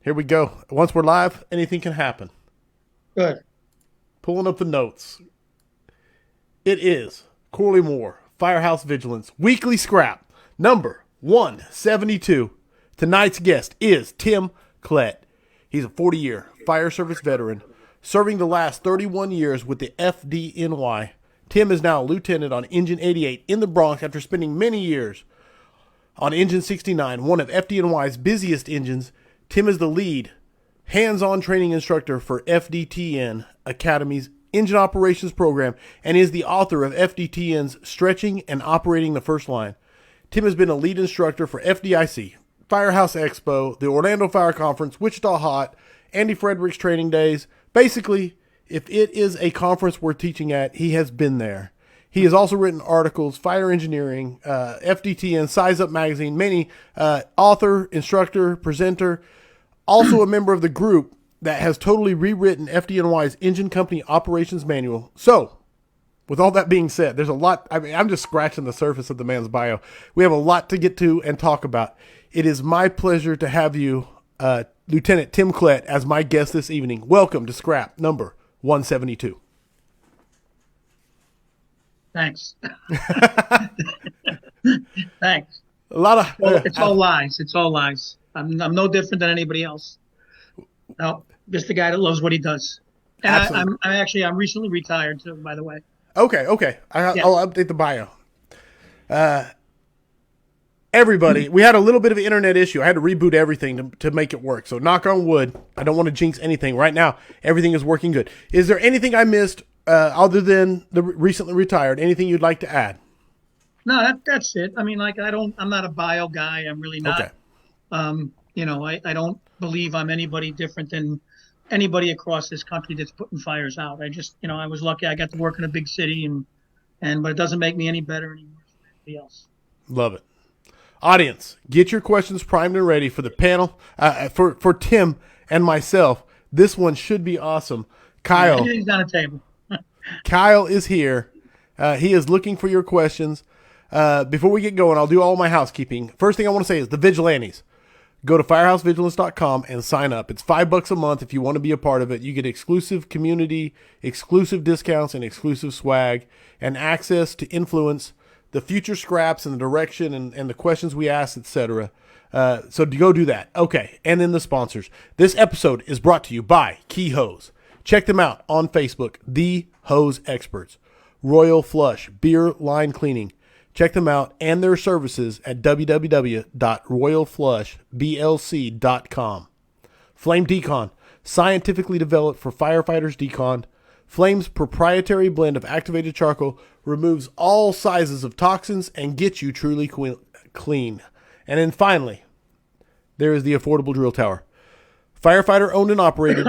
Here we go. Once we're live, anything can happen. Good. Pulling up the notes. It is Corley Moore, Firehouse Vigilance, Weekly Scrap, number 172. Tonight's guest is Tim Klett. He's a 40-year fire service veteran, serving the last 31 years with the FDNY. Tim is now a lieutenant on Engine 88 in the Bronx after spending many years on Engine 69, one of FDNY's busiest engines. Tim is the lead hands-on training instructor for FDTN Academy's engine operations program and is the author of FDTN's Stretching and Operating the First Line. Tim has been a lead instructor for FDIC, Firehouse Expo, the Orlando Fire Conference, Wichita Hot, Andy Frederick's training days. Basically, if it is a conference worth teaching at, he has been there. He has also written articles, Fire Engineering, FDTN, Size Up Magazine, many author, instructor, presenter, also a member of the group that has totally rewritten FDNY's Engine Company Operations Manual. So, with all that being said, there's a lot. I mean, I'm just scratching the surface of the man's bio. We have a lot to get to and talk about. It is my pleasure to have you, Lieutenant Tim Klett, as my guest this evening. Welcome to Scrap number 172. Thanks. Thanks. A lot of Well, it's all lies. It's all lies. I'm no different than anybody else. No, just the guy that loves what he does. And I'm recently retired too, by the way. Okay. Yeah. I'll update the bio. Everybody, we had a little bit of an internet issue. I had to reboot everything to make it work. So knock on wood. I don't want to jinx anything. Right now, everything is working good. Is there anything I missed other than the recently retired? Anything you'd like to add? No, that's it. I mean, I'm not a bio guy. I'm really not. Okay. I don't believe I'm anybody different than anybody across this country that's putting fires out. I was lucky. I got to work in a big city but it doesn't make me any better anymore than anybody else. Love it. Audience, get your questions primed and ready for the panel. For Tim and myself, this one should be awesome. Kyle. Anything's on the table. Kyle is here. He is looking for your questions. Before we get going, I'll do all my housekeeping. First thing I want to say is the Vigilantes. Go to firehousevigilance.com and sign up. It's $5 a month if you want to be a part of it. You get exclusive community, exclusive discounts, and exclusive swag, and access to influence the future scraps and the direction and the questions we ask, etc. So go do that. Okay, and then the sponsors. This episode is brought to you by Key Hose. Check them out on Facebook, The Hose Experts. Royal Flush, beer line cleaning. Check them out and their services at www.royalflushblc.com. Flame Decon, scientifically developed for firefighters decon. Flame's proprietary blend of activated charcoal removes all sizes of toxins and gets you truly clean. And then finally, there is the Affordable Drill Tower. Firefighter owned and operated.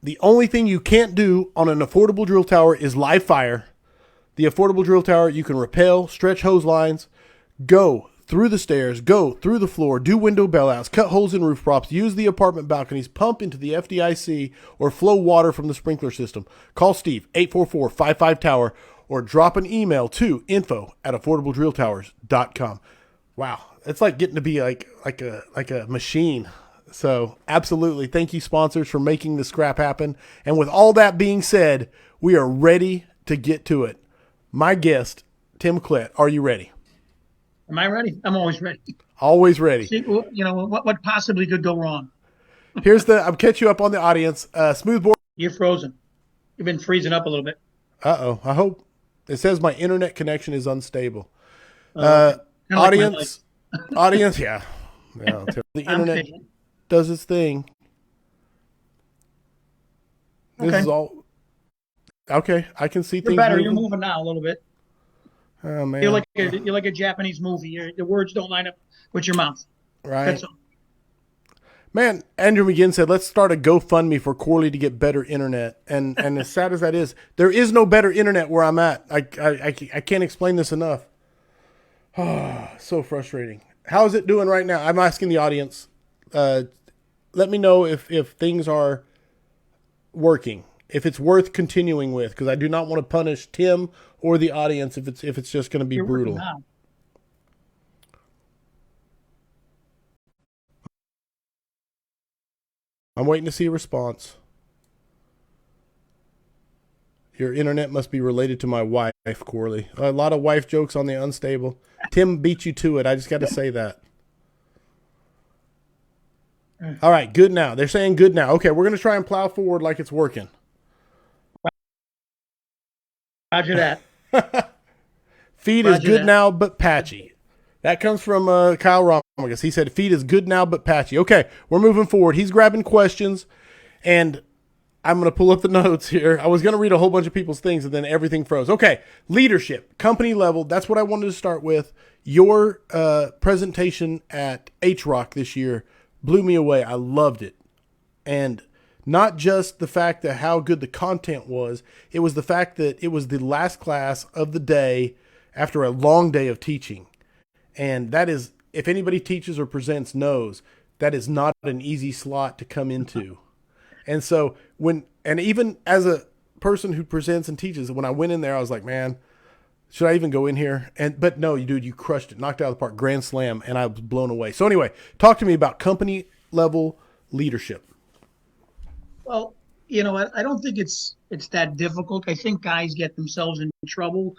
The only thing you can't do on an affordable drill tower is live fire. The Affordable Drill Tower, you can rappel, stretch hose lines, go through the stairs, go through the floor, do window bailouts, cut holes in roof props, use the apartment balconies, pump into the FDIC, or flow water from the sprinkler system. Call Steve, 844-55-TOWER, or drop an email to info@affordabledrilltowers.com. Wow, it's like getting to be like a machine. So absolutely, thank you sponsors for making the scrap happen. And with all that being said, we are ready to get to it. My guest, Tim Klett, are you ready? Am I ready? I'm always ready. Always ready. See, what possibly could go wrong? I'll catch you up on the audience. Smoothbore. You're frozen. You've been freezing up a little bit. Uh-oh. I hope. It says my internet connection is unstable. Audience, yeah. Well, the internet does its thing. This is all. Okay, I can see things. You're better. Moving. You're moving now a little bit. Oh man, you're like a Japanese movie. The words don't line up with your mouth. Right. That's all. Man, Andrew McGinn said, let's start a GoFundMe for Corley to get better internet. And as sad as that is, there is no better internet where I'm at. I can't explain this enough. So frustrating. How is it doing right now? I'm asking the audience. Let me know if things are working, if it's worth continuing with, because I do not want to punish Tim or the audience if it's just going to be You're brutal. now. I'm waiting to see a response. Your internet must be related to my wife, Corley. A lot of wife jokes on the unstable. Tim beat you to it. I just got to say that. All right, good now. They're saying good now. Okay, we're going to try and plow forward like it's working. Roger that. Feed is good now, but patchy. That comes from Kyle Romagus. He said feed is good now, but patchy. Okay, we're moving forward. He's grabbing questions, and I'm going to pull up the notes here. I was going to read a whole bunch of people's things, and then everything froze. Okay, leadership, company level. That's what I wanted to start with. Your presentation at H-Rock this year blew me away. I loved it. And not just the fact that how good the content was, it was the fact that it was the last class of the day after a long day of teaching. And that is, if anybody teaches or presents knows, that is not an easy slot to come into. And so even as a person who presents and teaches, when I went in there, I was like, man, should I even go in here? But no, dude, you crushed it, knocked it out of the park, grand slam, and I was blown away. So anyway, talk to me about company level leadership. Well, I don't think it's that difficult. I think guys get themselves in trouble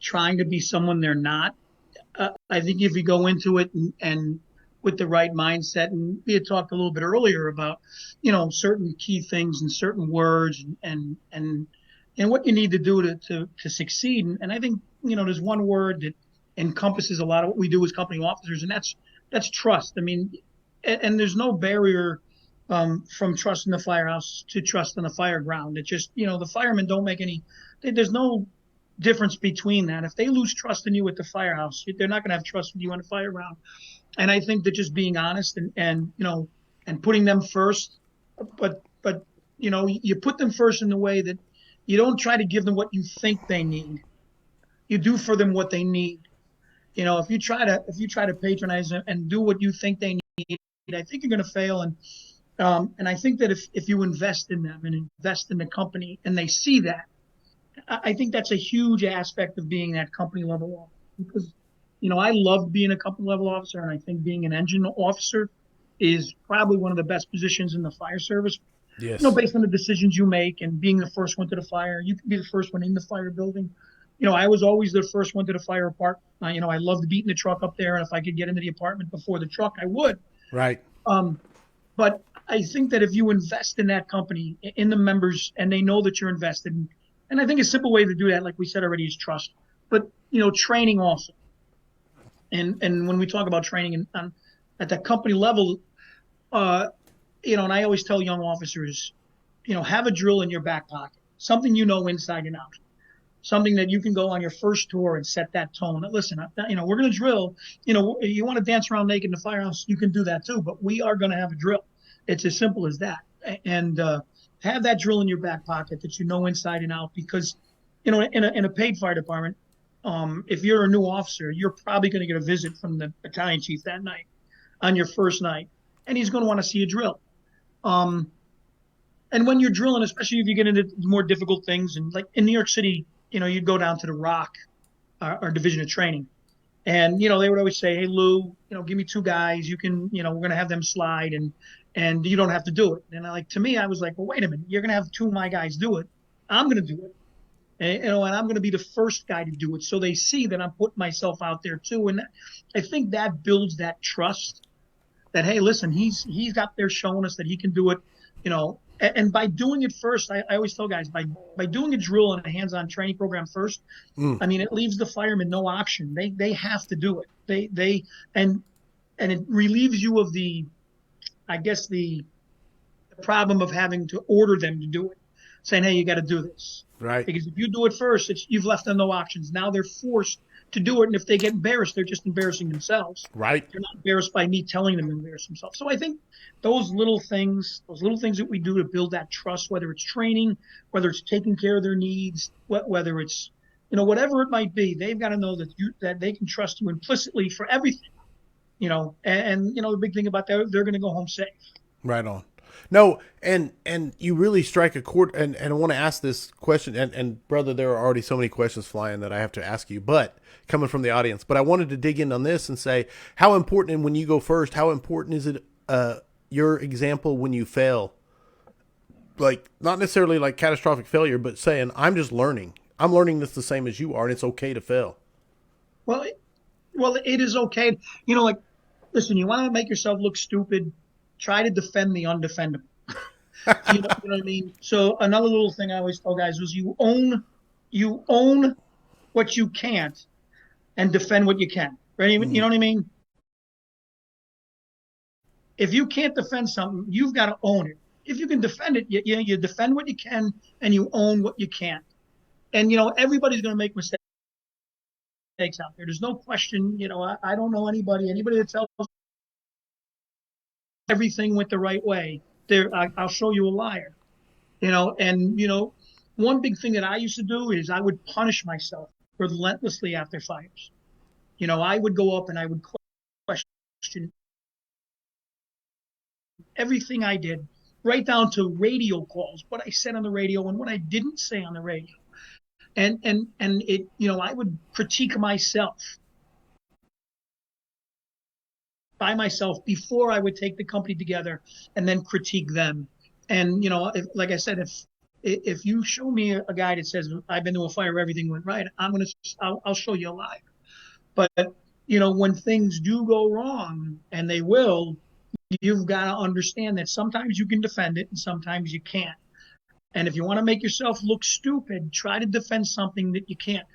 trying to be someone they're not. I think if you go into it and with the right mindset, and we had talked a little bit earlier about, certain key things and certain words and what you need to do to succeed. And I think, there's one word that encompasses a lot of what we do as company officers, and that's trust. I mean, and there's no barrier from trust in the firehouse to trust in the fire ground. It's just, the firemen don't make there's no difference between that. If they lose trust in you at the firehouse, they're not going to have trust with you on the fire ground. And I think that just being honest and putting them first, but you put them first in the way that you don't try to give them what you think they need. You do for them what they need. If you try to patronize them and do what you think they need, I think you're going to fail. And I think that if you invest in them and invest in the company and they see that, I think that's a huge aspect of being that company level officer. Because, I love being a company level officer, and I think being an engine officer is probably one of the best positions in the fire service. Yes. Based on the decisions you make and being the first one to the fire, you can be the first one in the fire building. I was always the first one to the fire apartment. I loved beating the truck up there, and if I could get into the apartment before the truck, I would. Right. But I think that if you invest in that company, in the members, and they know that you're invested, and I think a simple way to do that, like we said already, is trust. But training also. And when we talk about training at the company level, and I always tell young officers, have a drill in your back pocket, something inside and out, something that you can go on your first tour and set that tone. Listen, we're going to drill. You want to dance around naked in the firehouse, you can do that too. But we are going to have a drill. It's as simple as that. And have that drill in your back pocket that inside and out, because in a paid fire department, if you're a new officer, you're probably going to get a visit from the battalion chief that night on your first night, and he's going to want to see a drill. And when you're drilling, especially if you get into more difficult things, and like in New York City, you'd go down to the ROC, our division of training, and they would always say, "Hey Lou, give me two guys. You can, we're going to have them slide, and you don't have to do it." And to me, I was like, well, wait a minute, you're going to have two of my guys do it. I'm going to do it. And I'm going to be the first guy to do it. So they see that I'm putting myself out there too. And I think that builds that trust that, hey, listen, he's got there showing us that he can do it, and by doing it first, I always tell guys, by doing a drill and a hands-on training program first, it leaves the firemen no option. They have to do it. And it relieves you of the problem of having to order them to do it, saying, hey, you got to do this. Right. Because if you do it first, you've left them no options. Now they're forced to do it. And if they get embarrassed, they're just embarrassing themselves. Right. They're not embarrassed by me telling them to embarrass themselves. So I think those little things that we do to build that trust, whether it's training, whether it's taking care of their needs, whether it's, whatever it might be, they've got to know that they can trust you implicitly for everything, and the big thing about that, they're going to go home safe. Right on. No, and you really strike a chord, and I want to ask this question, and brother, there are already so many questions flying that I have to ask you, but coming from the audience, but I wanted to dig in on this and say, how important, and when you go first, how important is it your example when you fail, like not necessarily like catastrophic failure, but saying, I'm just learning. I'm learning this the same as you are, and it's okay to fail. Well, it is okay. Like, listen, you want to make yourself look stupid, try to defend the undefendable. You know what I mean? So another little thing I always tell guys was you own what you can't and defend what you can. Right? You know what I mean? If you can't defend something, you've got to own it. If you can defend it, you defend what you can and you own what you can't. And, everybody's going to make mistakes out there. There's no question. I don't know anybody that tells everything went the right way. I'll show you a liar. And, one big thing that I used to do is I would punish myself relentlessly after fires. I would go up and I would question everything I did, right down to radio calls, what I said on the radio and what I didn't say on the radio. And it, I would critique myself by myself before I would take the company together and then critique them. And, like I said, if you show me a guy that says, I've been to a fire, everything went right, I'll show you a liar. But, when things do go wrong, and they will, you've got to understand that sometimes you can defend it and sometimes you can't. And if you want to make yourself look stupid, try to defend something that you can't.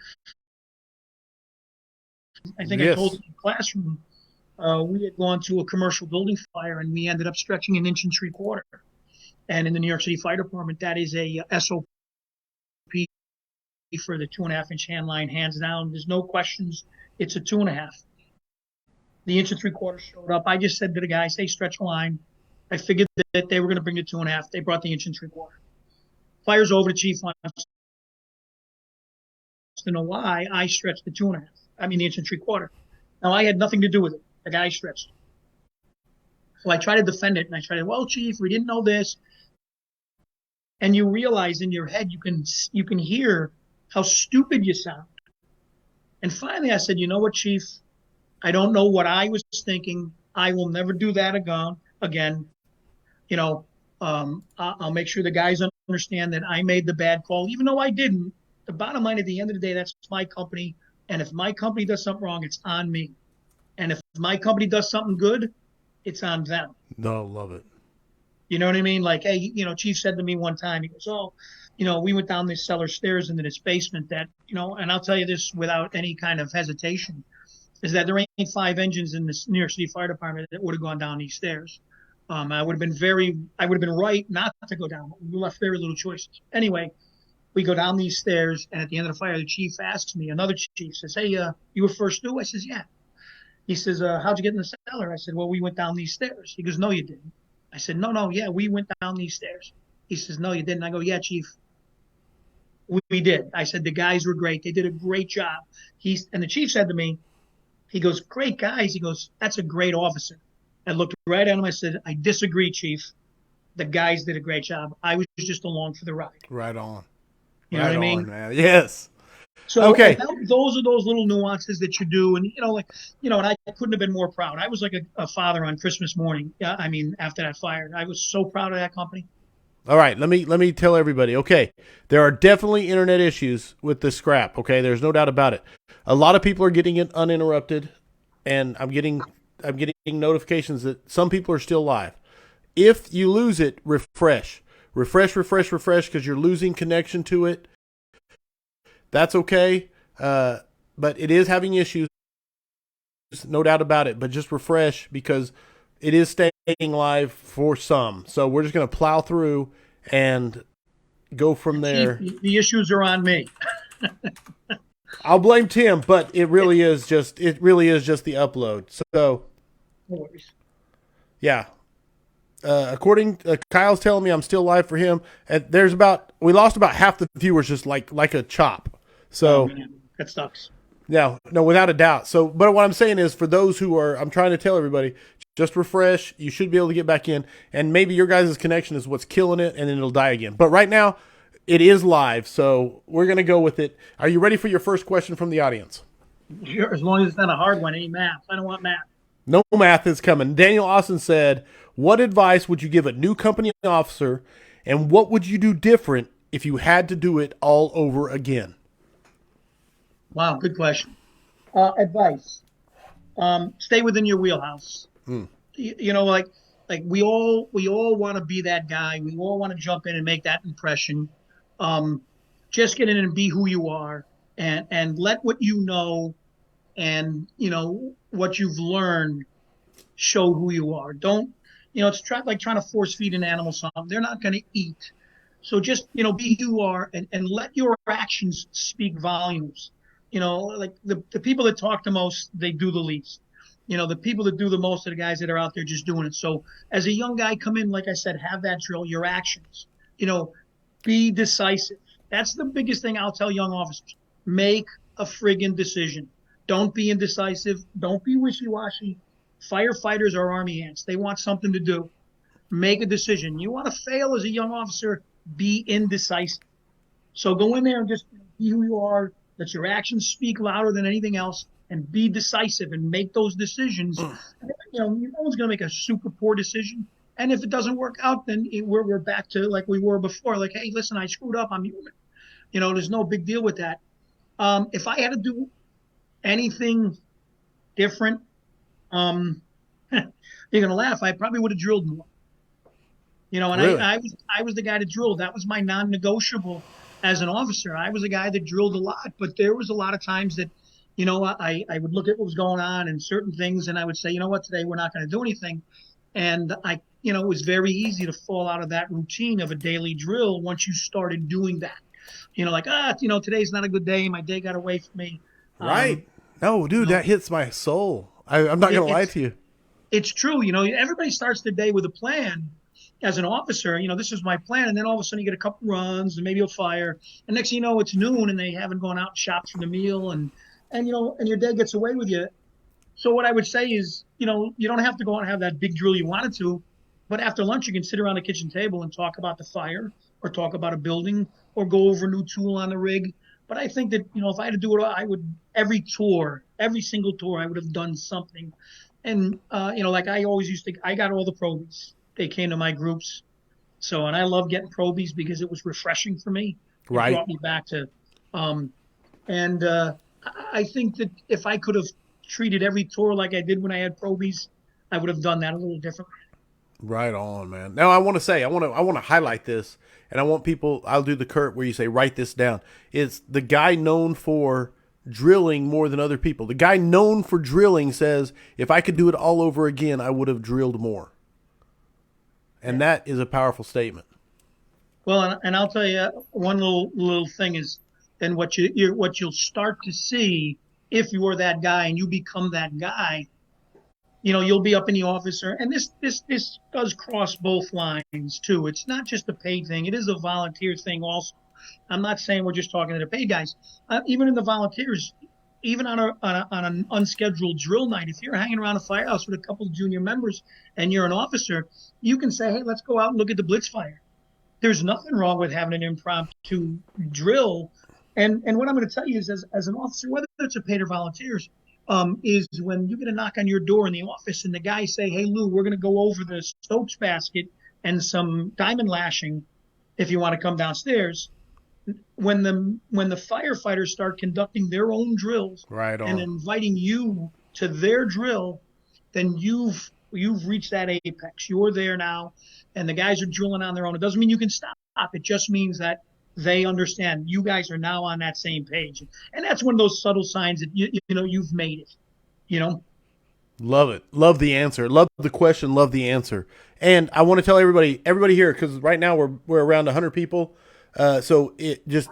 I think I told you in the classroom, we had gone to a commercial building fire and we ended up stretching 1 3/4 inches. And in the New York City Fire Department, that is a SOP for the 2.5-inch hand line, hands down. There's no questions. It's a 2.5. The 1 3/4 inches showed up. I just said to the guys, hey, stretch a line. I figured that they were going to bring the 2.5. They brought the 1 3/4. Fire's over. The chief wants to know why I stretched the 2.5. I mean, the 1 3/4. Now, I had nothing to do with it. The guy stretched. So I tried to defend it, and I tried, well, chief, we didn't know this. And you realize in your head, you can hear how stupid you sound. And finally, I said, you know what, chief? I don't know what I was thinking. I will never do that again. I'll make sure the guys understand that I made the bad call, even though I didn't. The bottom line, at the end of the day, that's my company. And if my company does something wrong, it's on me. And if my company does something good, it's on them. No, love it. You know what I mean? Like, hey, Chief said to me one time, he goes, we went down these cellar stairs into this basement that, and I'll tell you this without any kind of hesitation, is that there ain't 5 engines in this New York City Fire Department that would have gone down these stairs. I would have been right not to go down. We left very little choices. Anyway, we go down these stairs, and at the end of the fire, the chief asks me, another chief says, hey, you were first due? I says, yeah. He says, how'd you get in the cellar? I said, well, we went down these stairs. He goes, no, you didn't. I said, no, yeah, we went down these stairs. He says, no, you didn't. I go, yeah, chief, we did. I said, the guys were great. They did a great job. And the chief said to me, he goes, great guys. He goes, that's a great officer. I looked right at him. I said, I disagree, chief. The guys did a great job. I was just along for the ride. Right on. You know what I mean? Man. Yes. So okay. Those are those little nuances that you do. And, and I couldn't have been more proud. I was like a father on Christmas morning. After that fire, I was so proud of that company. All right. Let me tell everybody. Okay. There are definitely internet issues with this scrap. Okay. There's no doubt about it. A lot of people are getting it uninterrupted, and I'm getting notifications that some people are still live. If you lose it, refresh, because you're losing connection to it. That's okay, but it is having issues, no doubt about it. But just refresh because it is staying live for some. So we're just going to plow through and go from there. The issues are on me. I'll blame Tim, but it really is just the upload. So, yeah. According Kyle's telling me I'm still live for him, and we lost about half the viewers just like a chop. So that sucks. No, without a doubt. So, but what I'm saying is, for those who I'm trying to tell everybody, just refresh. You should be able to get back in, and maybe your guys' connection is what's killing it, and then it'll die again. But right now, it is live, so we're gonna go with it. Are you ready for your first question from the audience? Sure, as long as it's not a hard one. Any math? I don't want math. No math is coming. Daniel Austin said, What advice would you give a new company officer, and what would you do different if you had to do it all over again? Wow, good question. Advice: stay within your wheelhouse. You know, like we all want to be that guy. We all want to jump in and make that impression. Um, just get in and be who you are, and let what you know and what you've learned show who you are. Don't it's like trying to force feed an animal something they're not going to eat. So just be who you are, and let your actions speak volumes. Like the people that talk the most, they do the least. The people that do the most are the guys that are out there just doing it. So as a young guy, come in, like I said, have that drill, your actions. Be decisive. That's the biggest thing I'll tell young officers. Make a friggin' decision. Don't be indecisive. Don't be wishy-washy. Firefighters are army ants. They want something to do. Make a decision. You want to fail as a young officer, be indecisive. So go in there and just be who you are. Let your actions speak louder than anything else, and be decisive and make those decisions. No one's going to make a super poor decision. And if it doesn't work out, then we're back to like we were before. Like, hey, listen, I screwed up. I'm human. There's no big deal with that. If I had to do anything different, you're gonna laugh. I probably would have drilled more. And Really? I was the guy that drilled. That was my non-negotiable as an officer. I was a guy that drilled a lot, but there was a lot of times that, I would look at what was going on and certain things, and I would say, you know what, today we're not going to do anything. And it was very easy to fall out of that routine of a daily drill once you started doing that. Like, today's not a good day. My day got away from me. Right. No, dude, that hits my soul. I'm not going to lie to you. It's true. Everybody starts their day with a plan as an officer. This is my plan. And then all of a sudden you get a couple runs and maybe you'll fire. And next thing you know, it's noon and they haven't gone out and shopped for the meal. And your day gets away with you. So what I would say is, you don't have to go out and have that big drill you wanted to. But after lunch, you can sit around the kitchen table and talk about the fire or talk about a building or go over a new tool on the rig. But I think that, if I had to do it, I would, every single tour, I would have done something. And, like I always I got all the probies. They came to my groups. And I love getting probies because it was refreshing for me. It Right. brought me back to, I think that if I could have treated every tour like I did when I had probies, I would have done that a little differently. Right on, man. Now I want to highlight this, and I want people. I'll do the Kurt where you say write this down. It's the guy known for drilling more than other people. The guy known for drilling says, if I could do it all over again, I would have drilled more. And that is a powerful statement. Well, and I'll tell you one little thing is, and what you'll start to see if you are that guy and you become that guy, you'll be up in the office, and this does cross both lines too. It's not just a paid thing; it is a volunteer thing also. I'm not saying we're just talking to the paid guys. Even in the volunteers, even on an unscheduled drill night, if you're hanging around a firehouse with a couple of junior members and you're an officer, you can say, "Hey, let's go out and look at the blitz fire." There's nothing wrong with having an impromptu drill. And what I'm going to tell you is, as an officer, whether it's a paid or volunteers, is when you get a knock on your door in the office and the guy say, "Hey, Lou, we're going to go over the Stokes basket and some diamond lashing if you want to come downstairs." When the firefighters start conducting their own drills Right on. and inviting you to their drill, then you've reached that apex. You're there now, and the guys are drilling on their own. It doesn't mean you can stop. It just means that they understand you guys are now on that same page. And that's one of those subtle signs that you've made it. Love it. Love the answer. Love the question. Love the answer. And I want to tell everybody here, because right now we're around 100 people. So it just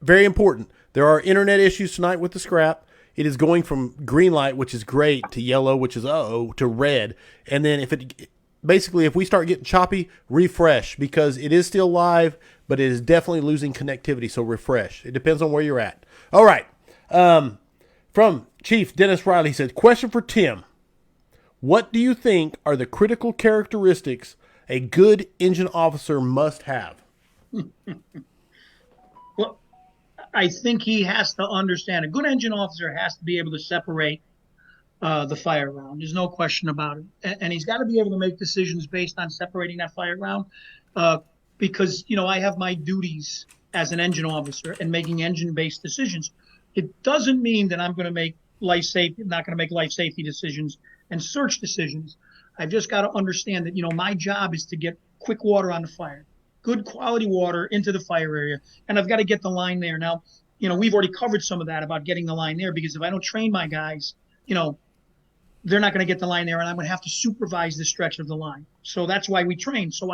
very important. There are internet issues tonight with the scrap. It is going from green light, which is great, to yellow, which is uh-oh, to red. And then if we start getting choppy, refresh, because it is still live, but it is definitely losing connectivity. So refresh. It depends on where you're at. All right. From Chief Dennis Riley, he said, question for Tim. What do you think are the critical characteristics a good engine officer must have? Well, I think he has to understand. A good engine officer has to be able to separate the fire ground. There's no question about it. And he's got to be able to make decisions based on separating that fire ground, uh, because I have my duties as an engine officer and making engine-based decisions. It doesn't mean that I'm going to make not going to make life safety decisions and search decisions. I've just got to understand that my job is to get quick water on the fire, good quality water into the fire area, and I've got to get the line there. Now, we've already covered some of that about getting the line there, because if I don't train my guys, you know, they're not going to get the line there, and I'm going to have to supervise the stretch of the line. So that's why we train. So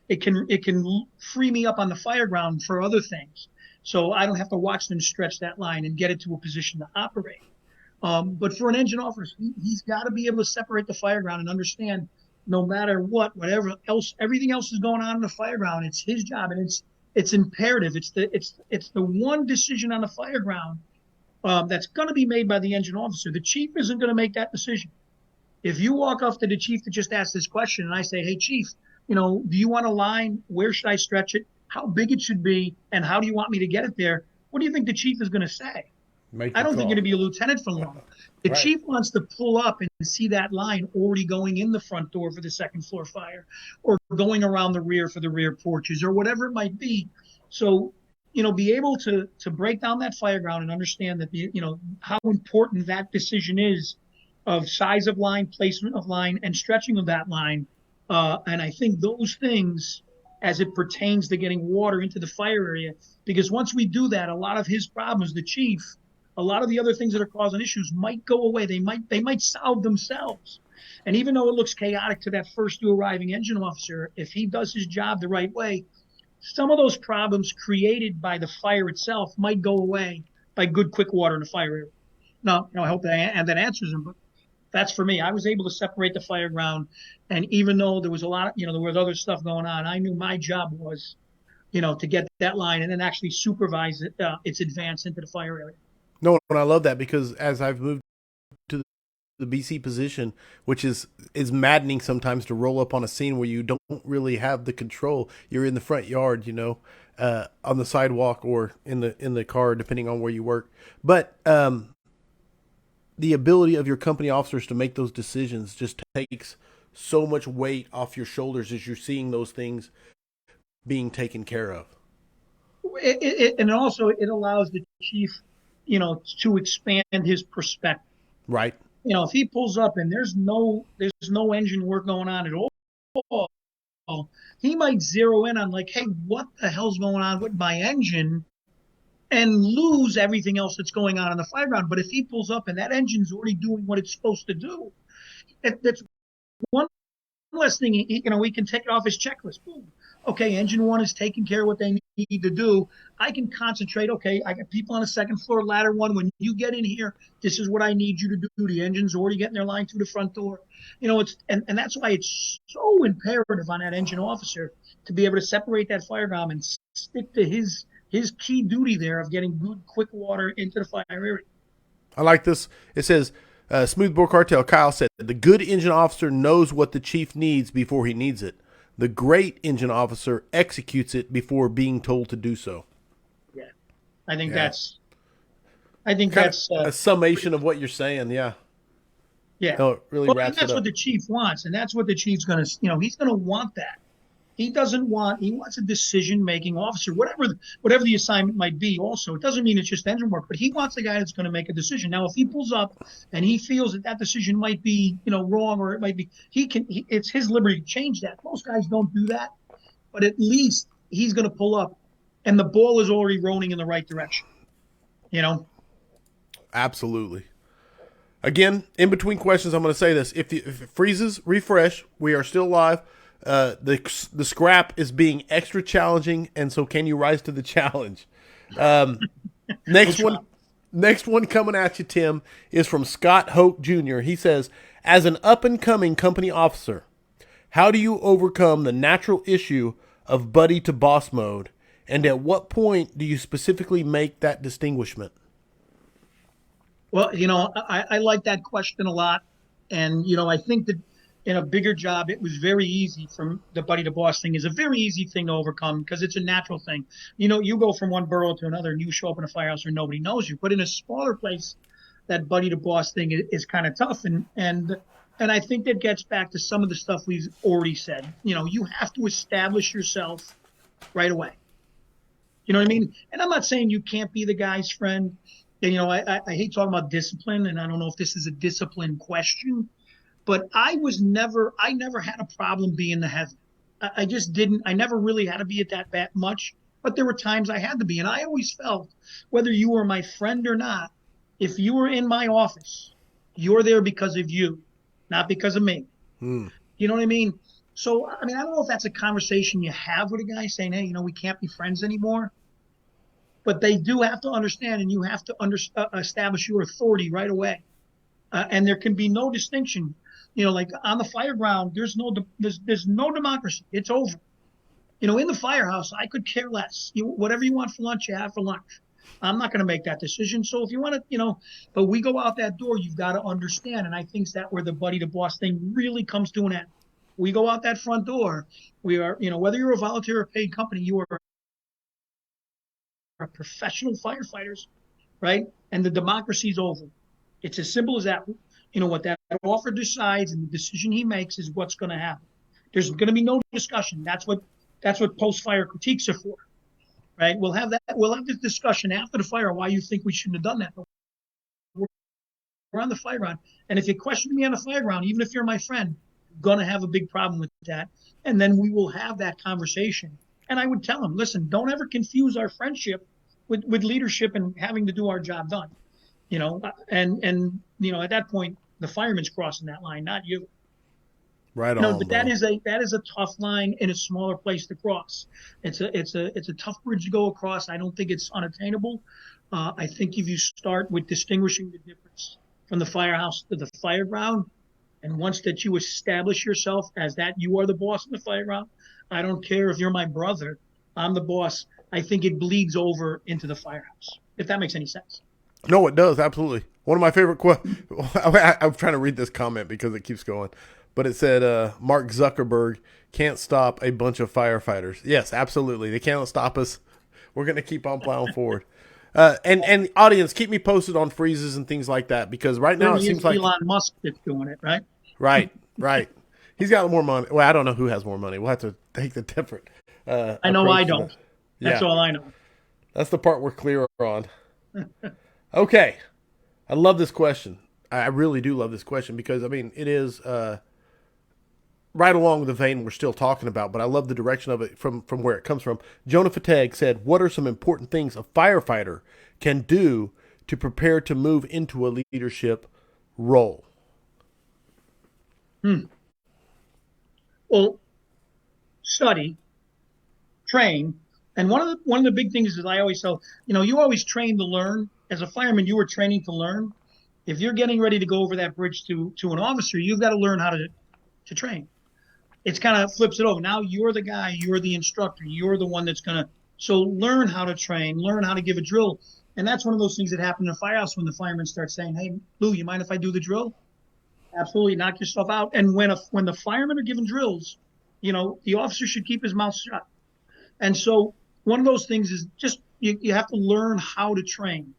it can free me up on the fire ground for other things. So I don't have to watch them stretch that line and get it to a position to operate. But for an engine officer, he's got to be able to separate the fire ground and understand, no matter whatever else, everything else is going on in the fire ground, it's his job, and it's imperative. It's the one decision on the fire ground that's going to be made by the engine officer. The chief isn't going to make that decision. If you walk up to the chief that just asked this question and I say, hey, chief, do you want a line? Where should I stretch it? How big it should be? And how do you want me to get it there? What do you think the chief is going to say? I don't think you're going to be a lieutenant for long. The Right. chief wants to pull up and see that line already going in the front door for the second floor fire, or going around the rear for the rear porches, or whatever it might be. So, be able to break down that fire ground and understand that how important that decision is, of size of line, placement of line, and stretching of that line. And I think those things, as it pertains to getting water into the fire area, because once we do that, a lot of his problems, the chief, a lot of the other things that are causing issues might go away. They might solve themselves. And even though it looks chaotic to that first new arriving engine officer, if he does his job the right way, some of those problems created by the fire itself might go away by good, quick water in the fire area. Now, I hope that answers him, but that's for me. I was able to separate the fire ground, and even though there was a lot, there was other stuff going on, I knew my job was, to get that line and then actually supervise its advance into the fire area. No, and I love that, because as I've moved to the BC position, which is maddening sometimes to roll up on a scene where you don't really have the control. You're in the front yard, on the sidewalk or in the car, depending on where you work. But the ability of your company officers to make those decisions just takes so much weight off your shoulders as you're seeing those things being taken care of. And also it allows the chief, to expand his perspective. Right. If he pulls up and there's no engine work going on at all, he might zero in on, like, hey, what the hell's going on with my engine, and lose everything else that's going on in the fire ground. But if he pulls up and that engine's already doing what it's supposed to do, that's one less thing. We can take it off his checklist. Boom. Okay, engine one is taking care of what they need to do. I can concentrate. Okay, I got people on the second floor, ladder one. When you get in here, this is what I need you to do. The engine's already getting their line through the front door. And that's why it's so imperative on that engine officer to be able to separate that fire ground and stick to his key duty there of getting good, quick water into the fire area. I like this. It says, Smoothbore Cartel, Kyle said, the good engine officer knows what the chief needs before he needs it. The great engine officer executes it before being told to do so. Yeah. I think Yeah. that's a summation of what you're saying. Yeah. yeah. No, it really Well, wraps that's it up. what the chief wants, and that's what the chief's going to, he's going to want that. He wants a decision-making officer, whatever the assignment might be. Also, it doesn't mean it's just engine work, but he wants a guy that's going to make a decision. Now, if he pulls up and he feels that decision might be, wrong, or it might be, it's his liberty to change that. Most guys don't do that, but at least he's going to pull up, and the ball is already rolling in the right direction. Absolutely. Again, in between questions, I'm going to say this. If it freezes, refresh. We are still live. The scrap is being extra challenging, and so can you rise to the challenge? Next one coming at you, Tim, is from Scott Hoke Jr. He says, as an up-and-coming company officer, how do you overcome the natural issue of buddy to boss mode, and at what point do you specifically make that distinguishment? Well, I like that question a lot, and I think that in a bigger job, it was very easy. From the buddy to boss thing is a very easy thing to overcome, because it's a natural thing. You go from one borough to another and you show up in a firehouse where nobody knows you. But in a smaller place, that buddy to boss thing is kind of tough. And I think that gets back to some of the stuff we've already said. You have to establish yourself right away. You know what I mean? And I'm not saying you can't be the guy's friend. And, I hate talking about discipline, and I don't know if this is a discipline question, but I never had a problem being the heavy. I just didn't. I never really had to be at that much, but there were times I had to be. And I always felt, whether you were my friend or not, if you were in my office, you're there because of you, not because of me. You know what I mean? So, I don't know if that's a conversation you have with a guy saying, hey, we can't be friends anymore. But they do have to understand, and you have to establish your authority right away. And there can be no distinction. Like on the fire ground, there's no democracy. It's over. In the firehouse, I could care less. Whatever you want for lunch, you have for lunch. I'm not going to make that decision. So if you want to, but we go out that door, you've got to understand. And I think that's where the buddy to boss thing really comes to an end. We go out that front door. We are, whether you're a volunteer or paid company, you are professional firefighters, right? And the democracy's over. It's as simple as that. What that officer decides and the decision he makes is what's going to happen. There's going to be no discussion. That's what post-fire critiques are for, right? We'll have this discussion after the fire why you think we shouldn't have done that. But we're on the fire ground, and if you question me on the fire ground, even if you're my friend, you're going to have a big problem with that. And then we will have that conversation. And I would tell him, listen, don't ever confuse our friendship with leadership and having to do our job done. And at that point, the fireman's crossing that line, not you. Right on. But that is a tough line in a smaller place to cross. It's a tough bridge to go across. I don't think it's unattainable. I think if you start with distinguishing the difference from the firehouse to the fire ground, and once that you establish yourself as that you are the boss in the fire ground, I don't care if you're my brother, I'm the boss. I think it bleeds over into the firehouse, if that makes any sense. No, it does. Absolutely. One of my favorite I'm trying to read this comment because it keeps going. But it said, Mark Zuckerberg can't stop a bunch of firefighters. Yes, absolutely. They can't stop us. We're going to keep on plowing forward. And audience, keep me posted on freezes and things like that, because right now it seems like Elon Musk that's doing it, right? Right. He's got more money. Well, I don't know who has more money. We'll have to take the different. I know I don't. That's all I know. That's the part we're clear on. Okay. I love this question. I really do love this question because, it is right along the vein we're still talking about, but I love the direction of it from where it comes from. Jonah Fateg said, what are some important things a firefighter can do to prepare to move into a leadership role? Well, study, train, and one of the big things is I always tell, you always train to learn. As a fireman, you were training to learn. If you're getting ready to go over that bridge to an officer, you've got to learn how to train. It's kind of flips it over. Now you're the guy, you're the instructor, you're the one that's going to, so learn how to train, learn how to give a drill. And that's one of those things that happen in a firehouse when the firemen start saying, hey, Lou, you mind if I do the drill? Absolutely, knock yourself out. And when the firemen are giving drills, the officer should keep his mouth shut. And so one of those things is just you have to learn how to train,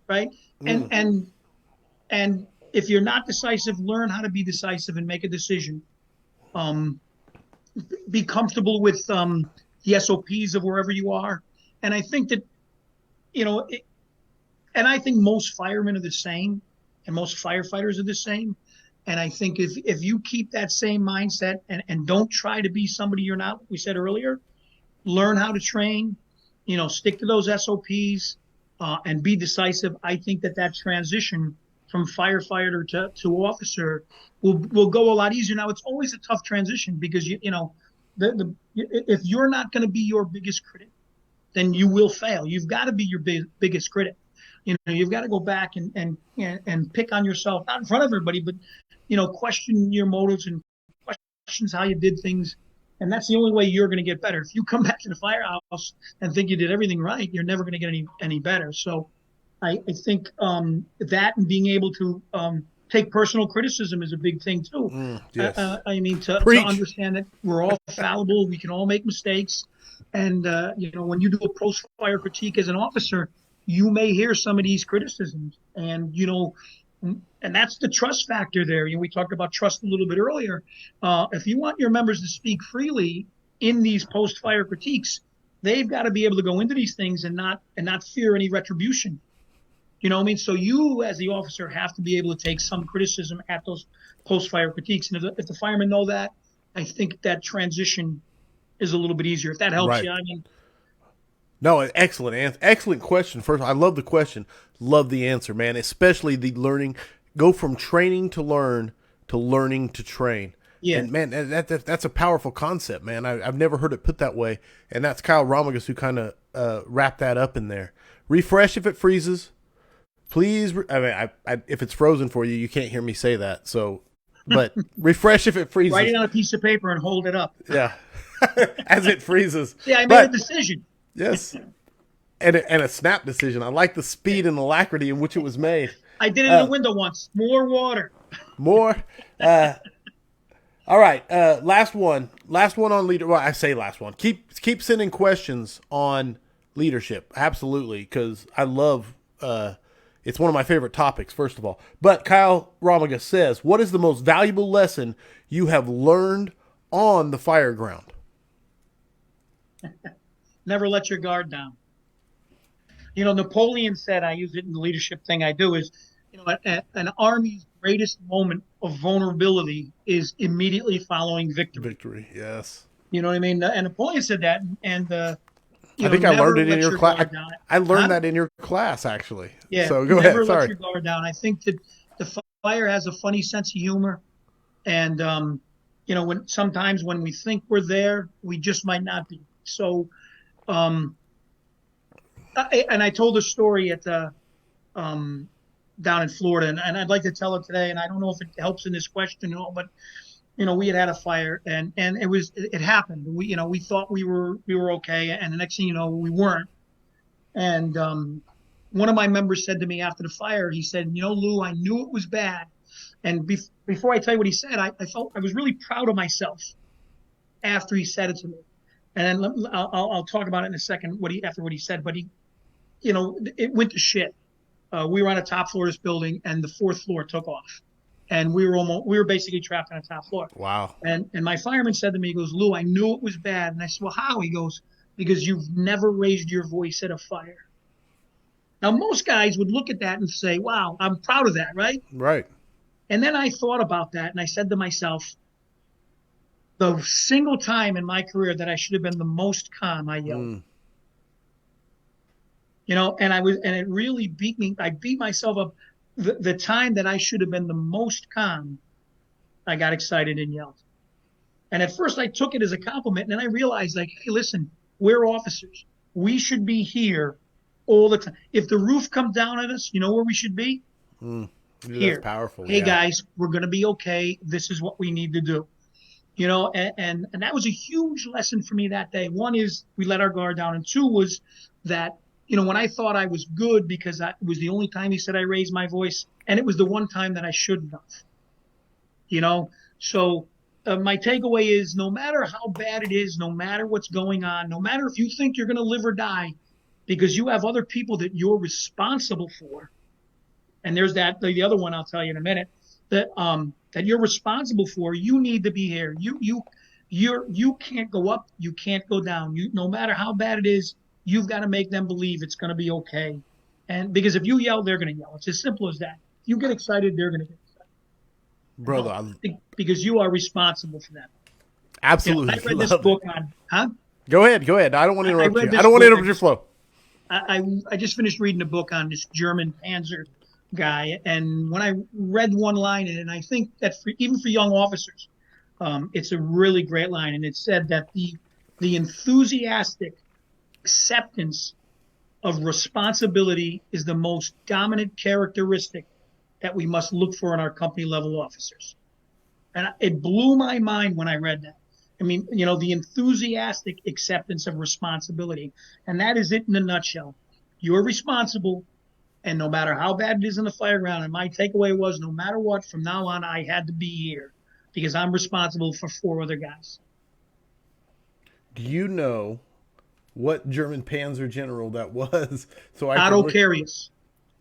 right? And if you're not decisive, learn how to be decisive and make a decision. Be comfortable with the SOPs of wherever you are. And I think that, and I think most firemen are the same and most firefighters are the same. And I think if you keep that same mindset and don't try to be somebody you're not, we said earlier, learn how to train, stick to those SOPs and be decisive. I think that transition from firefighter to officer will go a lot easier. Now, it's always a tough transition because, if you're not going to be your biggest critic, then you will fail. You've got to be your biggest critic. You've got to go back and pick on yourself, not in front of everybody, but, question your motives and questions how you did things. And that's the only way you're going to get better. If you come back to the firehouse and think you did everything right, you're never going to get any better. So I think that and being able to take personal criticism is a big thing too. Yes. To understand that we're all fallible, we can all make mistakes. And, when you do a post-fire critique as an officer, you may hear some of these criticisms, and and that's the trust factor there. We talked about trust a little bit earlier. If you want your members to speak freely in these post-fire critiques, they've got to be able to go into these things and not fear any retribution. You know what I mean? So you, as the officer, have to be able to take some criticism at those post-fire critiques. And if the firemen know that, I think that transition is a little bit easier. If that helps Right. you, I mean. No, excellent answer. Excellent question. First, I love the question. Love the answer, man. Especially the learning. Go from training to learning to train. Yeah. And man, that's a powerful concept, man. I've never heard it put that way. And that's Kyle Romagus who kind of wrapped that up in there. Refresh if it freezes. Please. I mean, if it's frozen for you, you can't hear me say that. So, but refresh if it freezes. Write it on a piece of paper and hold it up. Yeah. As it freezes. Yeah, I made a decision. Yes. And a snap decision. I like the speed and alacrity in which it was made. I did it in the window once. More water. More. All right. Last one. Last one on leader. Well, I say last one. Keep sending questions on leadership. Absolutely. Because I love, it's one of my favorite topics, first of all. But Kyle Romagus says, what is the most valuable lesson you have learned on the fire ground? Never let your guard down. Napoleon said, I use it in the leadership thing I do, is, an army's greatest moment of vulnerability is immediately following victory. Victory, yes. You know what I mean? And Napoleon said that, and I think I learned it in your class. I learned that in your class, actually. Yeah. So go ahead. Never Sorry. let your guard down. I think that the fire has a funny sense of humor, and sometimes when we think we're there, we just might not be. So, I told a story at down in Florida, and I'd like to tell it today. And I don't know if it helps in this question, but we had a fire, and it happened. We thought we were okay, and the next thing you know, we weren't. And one of my members said to me after the fire, he said, Lou, I knew it was bad. And before I tell you what he said, I felt I was really proud of myself after he said it to me. And then I'll talk about it in a second after what he said. But it went to shit. We were on a top floor of this building, and the fourth floor took off, and we were basically trapped on a top floor. Wow. And my fireman said to me, he goes, Lou, I knew it was bad. And I said, well, how? He goes, because you've never raised your voice at a fire. Now, most guys would look at that and say, wow, I'm proud of that, right? Right. And then I thought about that, and I said to myself, the single time in my career that I should have been the most calm, I yelled. And it really beat me. I beat myself up. The time that I should have been the most calm, I got excited and yelled. And at first I took it as a compliment, and then I realized, hey, listen, we're officers. We should be here all the time. If the roof comes down on us, you know where we should be? Here. That's powerful. Hey, guys, we're going to be okay. This is what we need to do. And that was a huge lesson for me that day. One is we let our guard down. And two was that, when I thought I was good because it was the only time he said I raised my voice, and it was the one time that I shouldn't have. So my takeaway is no matter how bad it is, no matter what's going on, no matter if you think you're going to live or die, because you have other people that you're responsible for. And there's the other one I'll tell you in a minute, that you're responsible for. You need to be here. You can't go up. You can't go down. No matter how bad it is, you've got to make them believe it's going to be okay. And because if you yell, they're going to yell. It's as simple as that. If you get excited, they're going to get excited. Brother, because you are responsible for them. Absolutely. I read this book on, huh? Go ahead. I don't want to interrupt you. I don't want to interrupt your flow. I just finished reading a book on this German Panzer guy, and when I read one line in it, and I think that even for young officers, it's a really great line, and it said that the enthusiastic acceptance of responsibility is the most dominant characteristic that we must look for in our company level officers. And it blew my mind when I read that. I mean, the enthusiastic acceptance of responsibility. And that is it in a nutshell. You're responsible, and no matter how bad it is in the fire ground, and my takeaway was no matter what, from now on, I had to be here because I'm responsible for 4 other guys. Do you know what German Panzer general that was, so I can Otto look. Carius.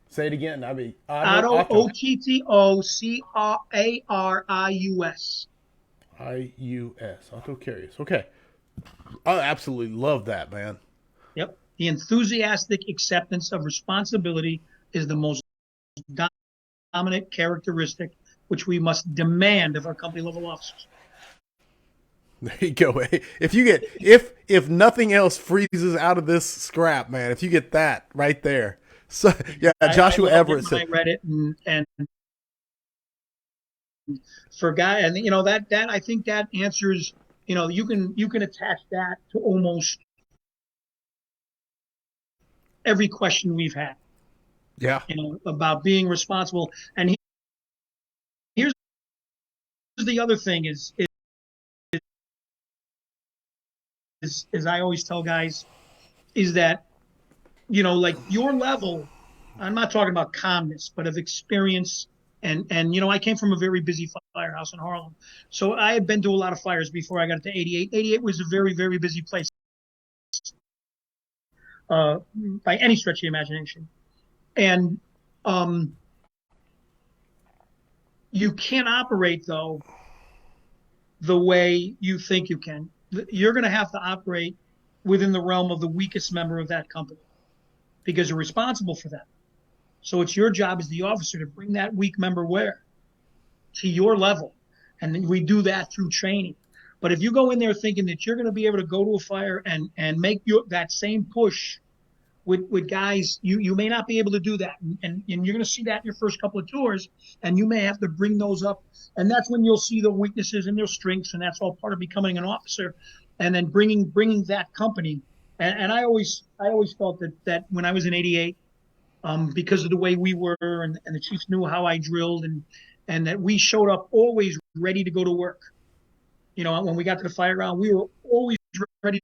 Say it again. I mean, Otto, Otto. Ottocarius. IUS. Otto Carius. Okay. I absolutely love that, man. Yep. The enthusiastic acceptance of responsibility is the most dominant characteristic which we must demand of our company level officers. There you go. If you get if nothing else freezes out of this scrap, man, if you get that right there. So yeah, Joshua I Everett when said I read it and for guy and that I think that answers, you can attach that to almost every question we've had, yeah. about being responsible. And here's the other thing is I always tell guys is that, like your level, I'm not talking about calmness, but of experience. And I came from a very busy firehouse in Harlem. So I had been to a lot of fires before I got to 88. 88 was a very, very busy place, by any stretch of the imagination. And you can't operate, though, the way you think you can. You're going to have to operate within the realm of the weakest member of that company because you're responsible for them. So it's your job as the officer to bring that weak member where? To your level. And we do that through training. But if you go in there thinking that you're going to be able to go to a fire and make that same push with guys, you may not be able to do that. And you're going to see that in your first couple of tours, and you may have to bring those up. And that's when you'll see the weaknesses and their strengths, and that's all part of becoming an officer. And then bringing that company. And I always felt that when I was in 88, because of the way we were, and the chiefs knew how I drilled, and that we showed up always ready to go to work. When we got to the fire ground, we were always ready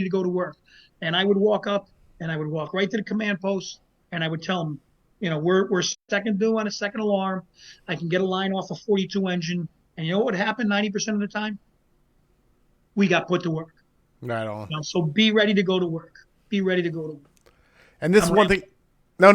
to go to work. And I would walk up, and I would walk right to the command post, and I would tell them, we're second due on a second alarm. I can get a line off a 42 engine. And you know what would happen 90% of the time? We got put to work. Right on. So be ready to go to work. Be ready to go to work. And this is one thing. No.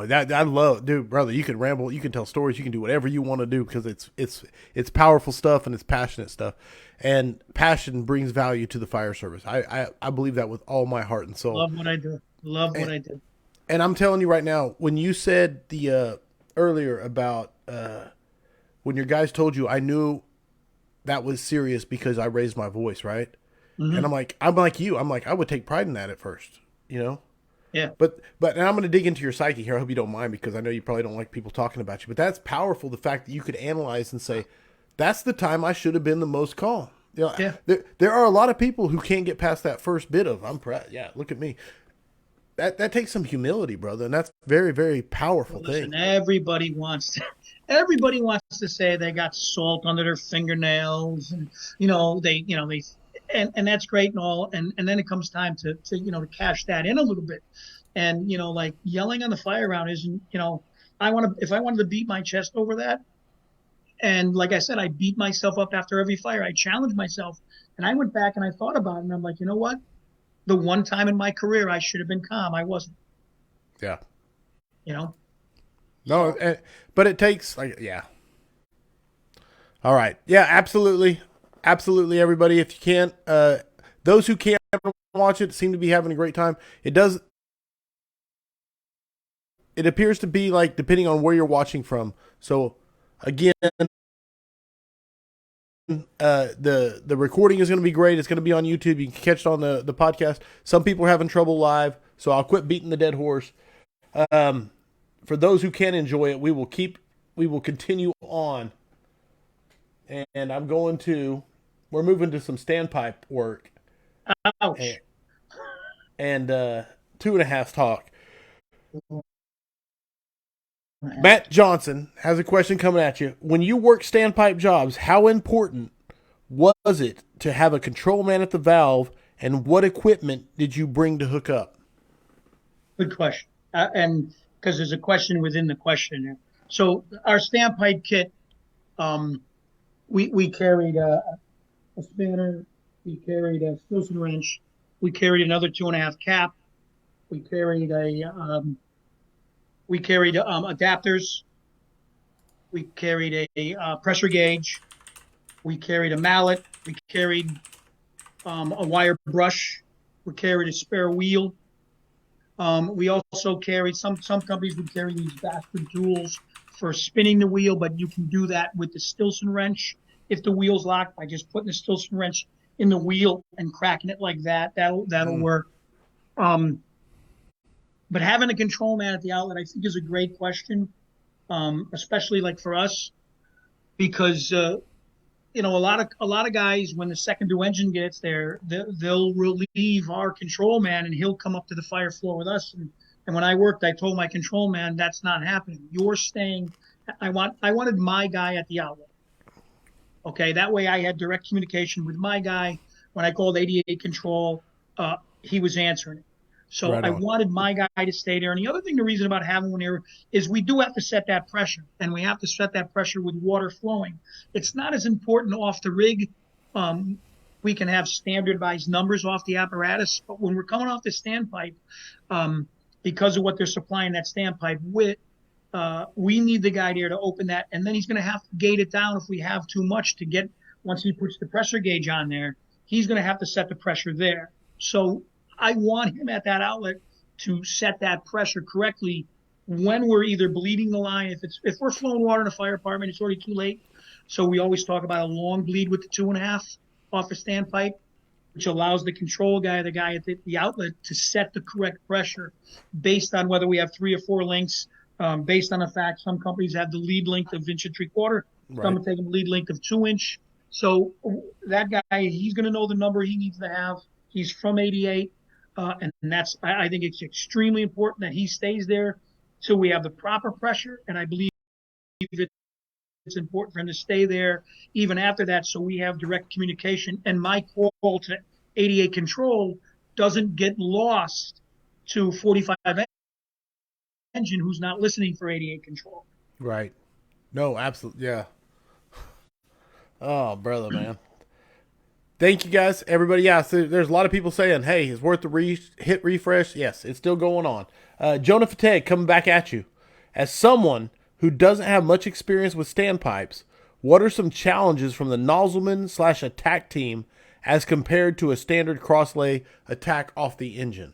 That I love, dude, brother. You can ramble, you can tell stories, you can do whatever you want to do because it's powerful stuff and it's passionate stuff, and passion brings value to the fire service. I believe that with all my heart and soul. Love what I do. What I do. And I'm telling you right now, when you said the earlier about when your guys told you, I knew that was serious because I raised my voice, right? Mm-hmm. And I'm like you. I'm like I would take pride in that at first, Yeah. But and I'm going to dig into your psyche here. I hope you don't mind because I know you probably don't like people talking about you. But that's powerful, the fact that you could analyze and say, that's the time I should have been the most calm. Yeah. There are a lot of people who can't get past that first bit of, I'm proud. Yeah, look at me. That takes some humility, brother. And that's very, very powerful thing. Everybody wants to say they got salt under their fingernails and, and that's great and all. And then it comes time to cash that in a little bit. And, like yelling on the fire round isn't, if I wanted to beat my chest over that. And like I said, I beat myself up after every fire. I challenged myself, and I went back and I thought about it, and I'm like, you know what? The one time in my career I should have been calm, I wasn't. Yeah. No, but it takes yeah. All right. Yeah, absolutely. Absolutely, everybody. If you can't, those who can't watch it seem to be having a great time. It appears to be like, depending on where you're watching from. So, again, the recording is going to be great. It's going to be on YouTube. You can catch it on the podcast. Some people are having trouble live, so I'll quit beating the dead horse. For those who can enjoy it, we will continue on. And we're moving to some standpipe work. Ouch. And 2.5 talk. Matt Johnson has a question coming at you. When you work standpipe jobs, how important was it to have a control man at the valve, and what equipment did you bring to hook up? Good question. And because there's a question within the question there. So our standpipe kit, we carried a spanner, We carried a Stilson wrench. We carried another 2.5 cap. We carried adapters. We carried a pressure gauge. We carried a mallet. We carried a wire brush. We carried a spare wheel. We also carried some companies would carry these bastard tools for spinning the wheel, but you can do that with the Stilson wrench. If the wheel's locked, by just putting the Stilson wrench in the wheel and cracking it like that, that'll work. But having a control man at the outlet, I think, is a great question, especially like for us, because a lot of guys, when the second due engine gets there, they'll relieve our control man, and he'll come up to the fire floor with us. And when I worked, I told my control man, that's not happening. You're staying. I wanted my guy at the outlet. Okay, that way I had direct communication with my guy. When I called 88 control, he was answering it. So I wanted my guy to stay there. And the other thing, the reason about having one here is we do have to set that pressure, and we have to set that pressure with water flowing. It's not as important off the rig. We can have standardized numbers off the apparatus, but when we're coming off the standpipe, because of what they're supplying that standpipe with, we need the guy there to open that, and then he's going to have to gate it down if we have too much to get, once he puts the pressure gauge on there, he's going to have to set the pressure there. So I want him at that outlet to set that pressure correctly when we're either bleeding the line. If we're flowing water in a fire department, it's already too late. So we always talk about a long bleed with the 2.5 off a standpipe, which allows the control guy, the guy at the outlet, to set the correct pressure based on whether we have 3 or 4 links, based on the fact some companies have the lead length of 1.75 inches. Some are taking lead length of 2 inch. So that guy, he's going to know the number he needs to have. He's from 88. And I think it's extremely important that he stays there so we have the proper pressure. And I believe it's important for him to stay there even after that, so we have direct communication. And my call to 88 control doesn't get lost to 45 engine who's not listening for 88 control. Right. No, absolutely. Yeah. Oh, brother, man. Thank you, guys. Everybody, yeah, so there's a lot of people saying, hey, it's worth the hit refresh. Yes, it's still going on. Jonah Fateg coming back at you. As someone who doesn't have much experience with standpipes, what are some challenges from the nozzleman/attack team as compared to a standard crosslay attack off the engine?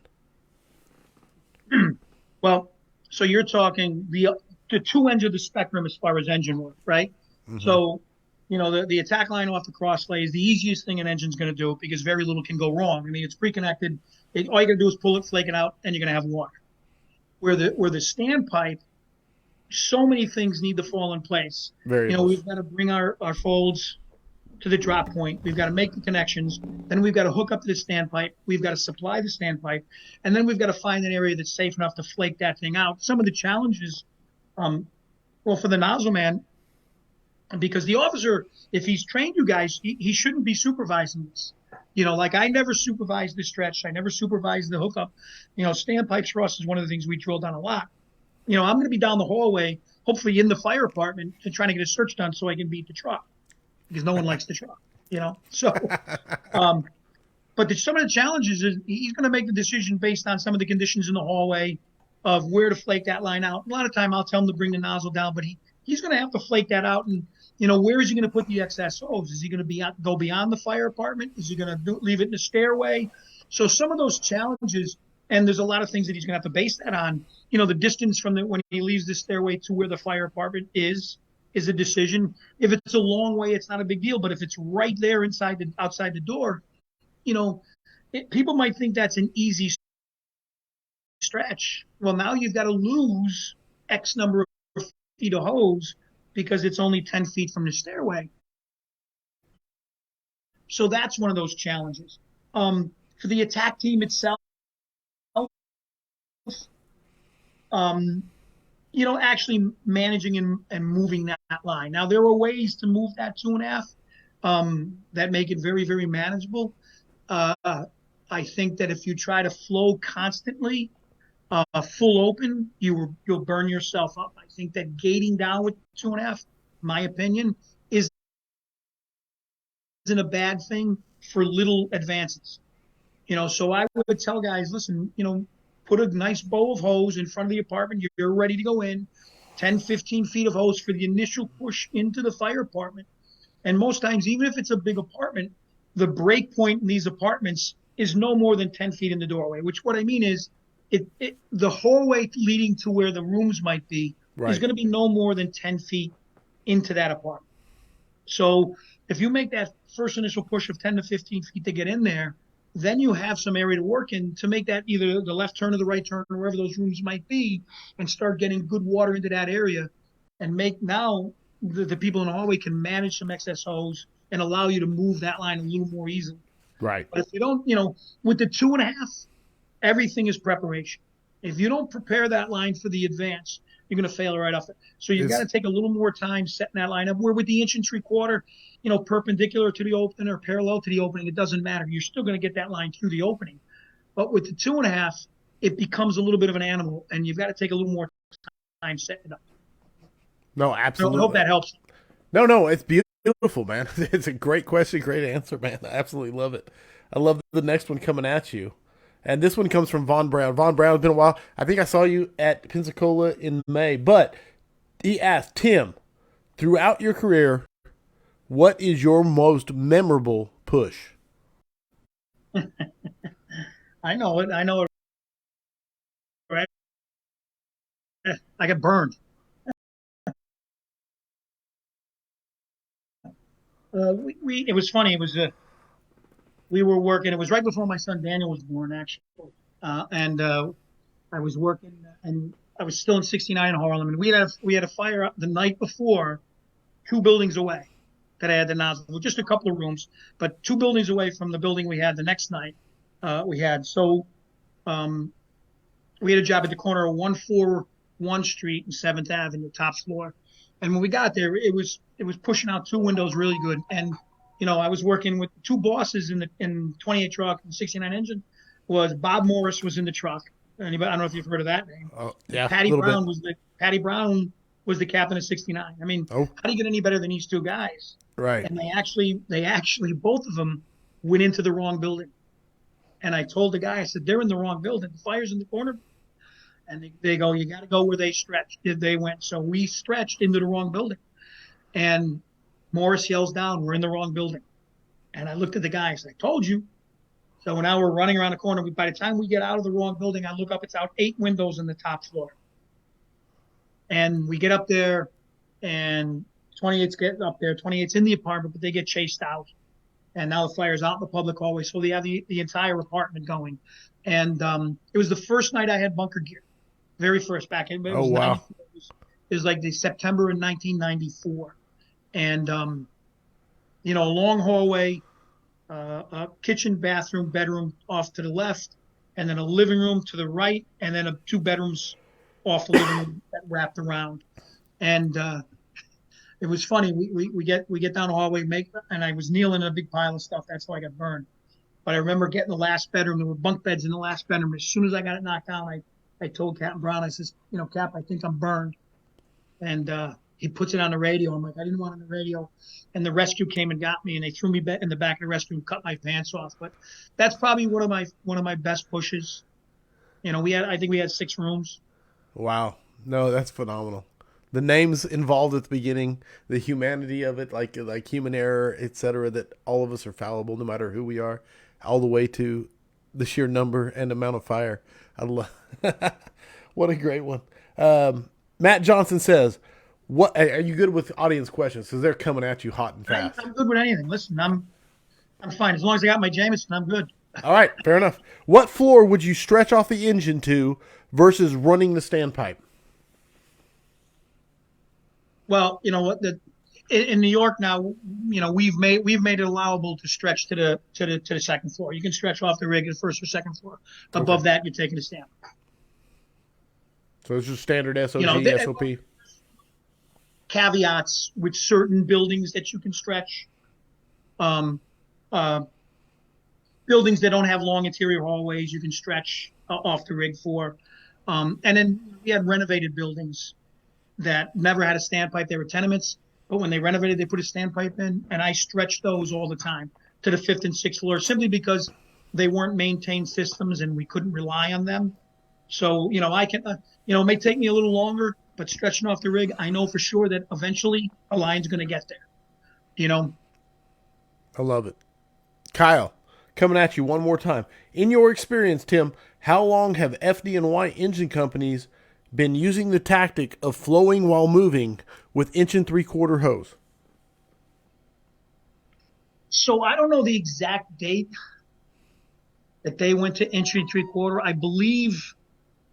Well, so you're talking the two ends of the spectrum as far as engine work, right? Mm-hmm. So, the attack line off the crosslay is the easiest thing an engine's going to do because very little can go wrong. I mean, it's pre-connected. All you got to do is pull it, flake it out, and you're going to have water. Where the standpipe, so many things need to fall in place. We've got to bring our folds to the drop point. We've got to make the connections. Then we've got to hook up to the standpipe. We've got to supply the standpipe. And then we've got to find an area that's safe enough to flake that thing out. Some of the challenges, for the nozzle man, because the officer, if he's trained you guys, he shouldn't be supervising this. Like I never supervised the stretch. I never supervised the hookup. Standpipes for us is one of the things we drilled on a lot. I'm going to be down the hallway, hopefully in the fire department, and trying to get a search done so I can beat the truck because no one likes the truck, So, but some of the challenges is he's going to make the decision based on some of the conditions in the hallway of where to flake that line out. A lot of time I'll tell him to bring the nozzle down, but he's going to have to flake that out. And, where is he going to put the XSOs? Is he going to go beyond the fire department? Is he going to leave it in the stairway? So some of those challenges, and there's a lot of things that he's going to have to base that on. The distance from when he leaves the stairway to where the fire department is a decision. If it's a long way, it's not a big deal. But if it's right there outside the door, people might think that's an easy stretch. Well, now you've got to lose X number of feet of hose because it's only 10 feet from the stairway. So that's one of those challenges. For the attack team itself, actually managing and moving that line. Now, there are ways to move that 2.5 that make it very, very manageable. I think that if you try to flow constantly, full open, you'll burn yourself up. I think that gating down with 2.5, my opinion, isn't a bad thing. for little advances. So I would tell guys, listen, put a nice bow of hose in front of the apartment. You're ready to go in. 10, 15 feet of hose for the initial push into the fire apartment. And most times, even if it's a big apartment, the break point in these apartments is no more than 10 feet in the doorway, which what I mean is the hallway leading to where the rooms might be is going to be no more than 10 feet into that apartment. So if you make that first initial push of 10 to 15 feet to get in there, then you have some area to work in to make that either the left turn or the right turn, or wherever those rooms might be, and start getting good water into that area, and make now the people in the hallway can manage some excess hose and allow you to move that line a little more easily. Right. But if you don't, with the 2.5, everything is preparation. If you don't prepare that line for the advance, you're going to fail right off it. So you've got to take a little more time setting that line up. Where with the 1.75 inch, perpendicular to the opening or parallel to the opening, it doesn't matter. You're still going to get that line through the opening. But with the 2.5, it becomes a little bit of an animal, and you've got to take a little more time setting it up. No, absolutely. So I hope that helps. No, it's beautiful, man. It's a great question, great answer, man. I absolutely love it. I love the next one coming at you. And this one comes from Von Brown. Von Brown, it's been a while. I think I saw you at Pensacola in May. But he asked, Tim, throughout your career, what is your most memorable push? I know it. Right? I got burned. It was funny. It was we were working. It was right before my son Daniel was born, actually, and I was working, and I was still in 69 in Harlem, and we had a fire up the night before, 2 buildings away, that I had the nozzle, just a couple of rooms, but 2 buildings away from the building we had the next night. We had a job at the corner of 141 Street and 7th Avenue, top floor. And when we got there, it was pushing out 2 windows really good. And, I was working with 2 bosses in 28 truck and 69 engine. Bob Morris was in the truck. Anybody? I don't know if you've heard of that name. Yeah. Patty Brown was the captain of 69. I mean, how do you get any better than these 2 guys? Right. And they actually both of them went into the wrong building. And I told the guy, I said, they're in the wrong building. The fire's in the corner. And they go, you got to go where they stretched. They went. So we stretched into the wrong building. And Morris yells down, we're in the wrong building. And I looked at the guy. I said, I told you. So now we're running around the corner. By the time we get out of the wrong building, I look up, it's out 8 windows in the top floor. And we get up there, and 28's getting up there. 28's in the apartment, but they get chased out. And now the fire's out in the public hallway. So they have the entire apartment going. And it was the first night I had bunker gear. Very first back in. It was wow. It was like the September in 1994. And, long hallway, a kitchen, bathroom, bedroom off to the left, and then a living room to the right, and then 2 bedrooms off the living room that wrapped around. And it was funny. We get down the hallway, and I was kneeling in a big pile of stuff. That's how I got burned. But I remember getting the last bedroom. There were bunk beds in the last bedroom. As soon as I got it knocked down, I told Captain Brown, I says, Cap, I think I'm burned. And he puts it on the radio. I'm like, I didn't want it on the radio. And the rescue came and got me, and they threw me in the back of the rescue and cut my pants off. But that's probably one of my best pushes. I think we had 6 rooms. Wow. No, that's phenomenal. The names involved at the beginning, the humanity of it, like human error, etc., that all of us are fallible no matter who we are, all the way to the sheer number and amount of fire. I love what a great one. Matt Johnson says, "What are you good with audience questions? Because they're coming at you hot and fast." I'm good with anything. Listen, I'm fine as long as I got my Jameson. I'm good. All right, fair enough. What floor would you stretch off the engine to versus running the standpipe? Well, in New York now, we've made it allowable to stretch to the second floor. You can stretch off the rig at the first or second floor. Above that, you're taking a stand. So it's just standard SOG, SOP. Caveats with certain buildings that you can stretch. Buildings that don't have long interior hallways, you can stretch off the rig for. And then we had renovated buildings that never had a standpipe. They were tenements, but when they renovated, they put a standpipe in, and I stretched those all the time. to the fifth and sixth floor simply because they weren't maintained systems and we couldn't rely on them. So, I can, it may take me a little longer, but stretching off the rig, I know for sure that eventually a line's going to get there. I love it. Kyle, coming at you one more time. In your experience, Tim, how long have FD&Y engine companies been using the tactic of flowing while moving with 1 3/4 hose? So I don't know the exact date that they went to 1 3/4. I believe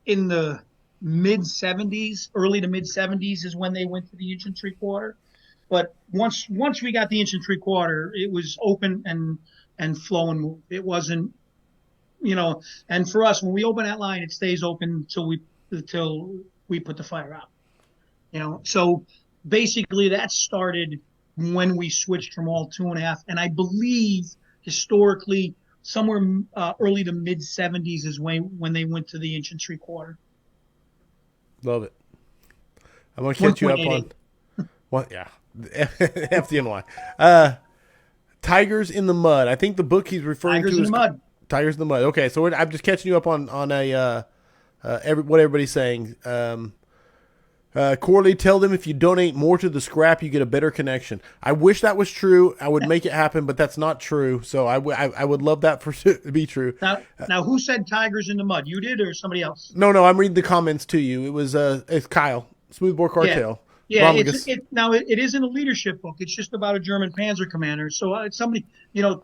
in the mid 70s, early to mid 70s is when they went to the 1 3/4. But once we got the 1 3/4, it was open and flow and move. It wasn't, and for us, when we open that line, it stays open until we put the fire out. So basically that started when we switched from all 2.5, and I believe historically somewhere early to mid 70s is when they went to the 1 3/4. Love it. I'm gonna catch you up on what? Yeah, FDNY. Tigers in the Mud. I think the book he's referring Tigers to in is the Mud. Tigers in the Mud. Okay, so I'm just catching you up on a what everybody's saying. Corley, tell them if you donate more to the scrap, you get a better connection. I wish that was true. I would make it happen, but that's not true. So I would love that to be true. Now, who said Tigers in the Mud? You did or somebody else? No, I'm reading the comments to you. It was it's Kyle, Smoothbore Cartel. Yeah, it isn't a leadership book. It's just about a German Panzer commander. So somebody,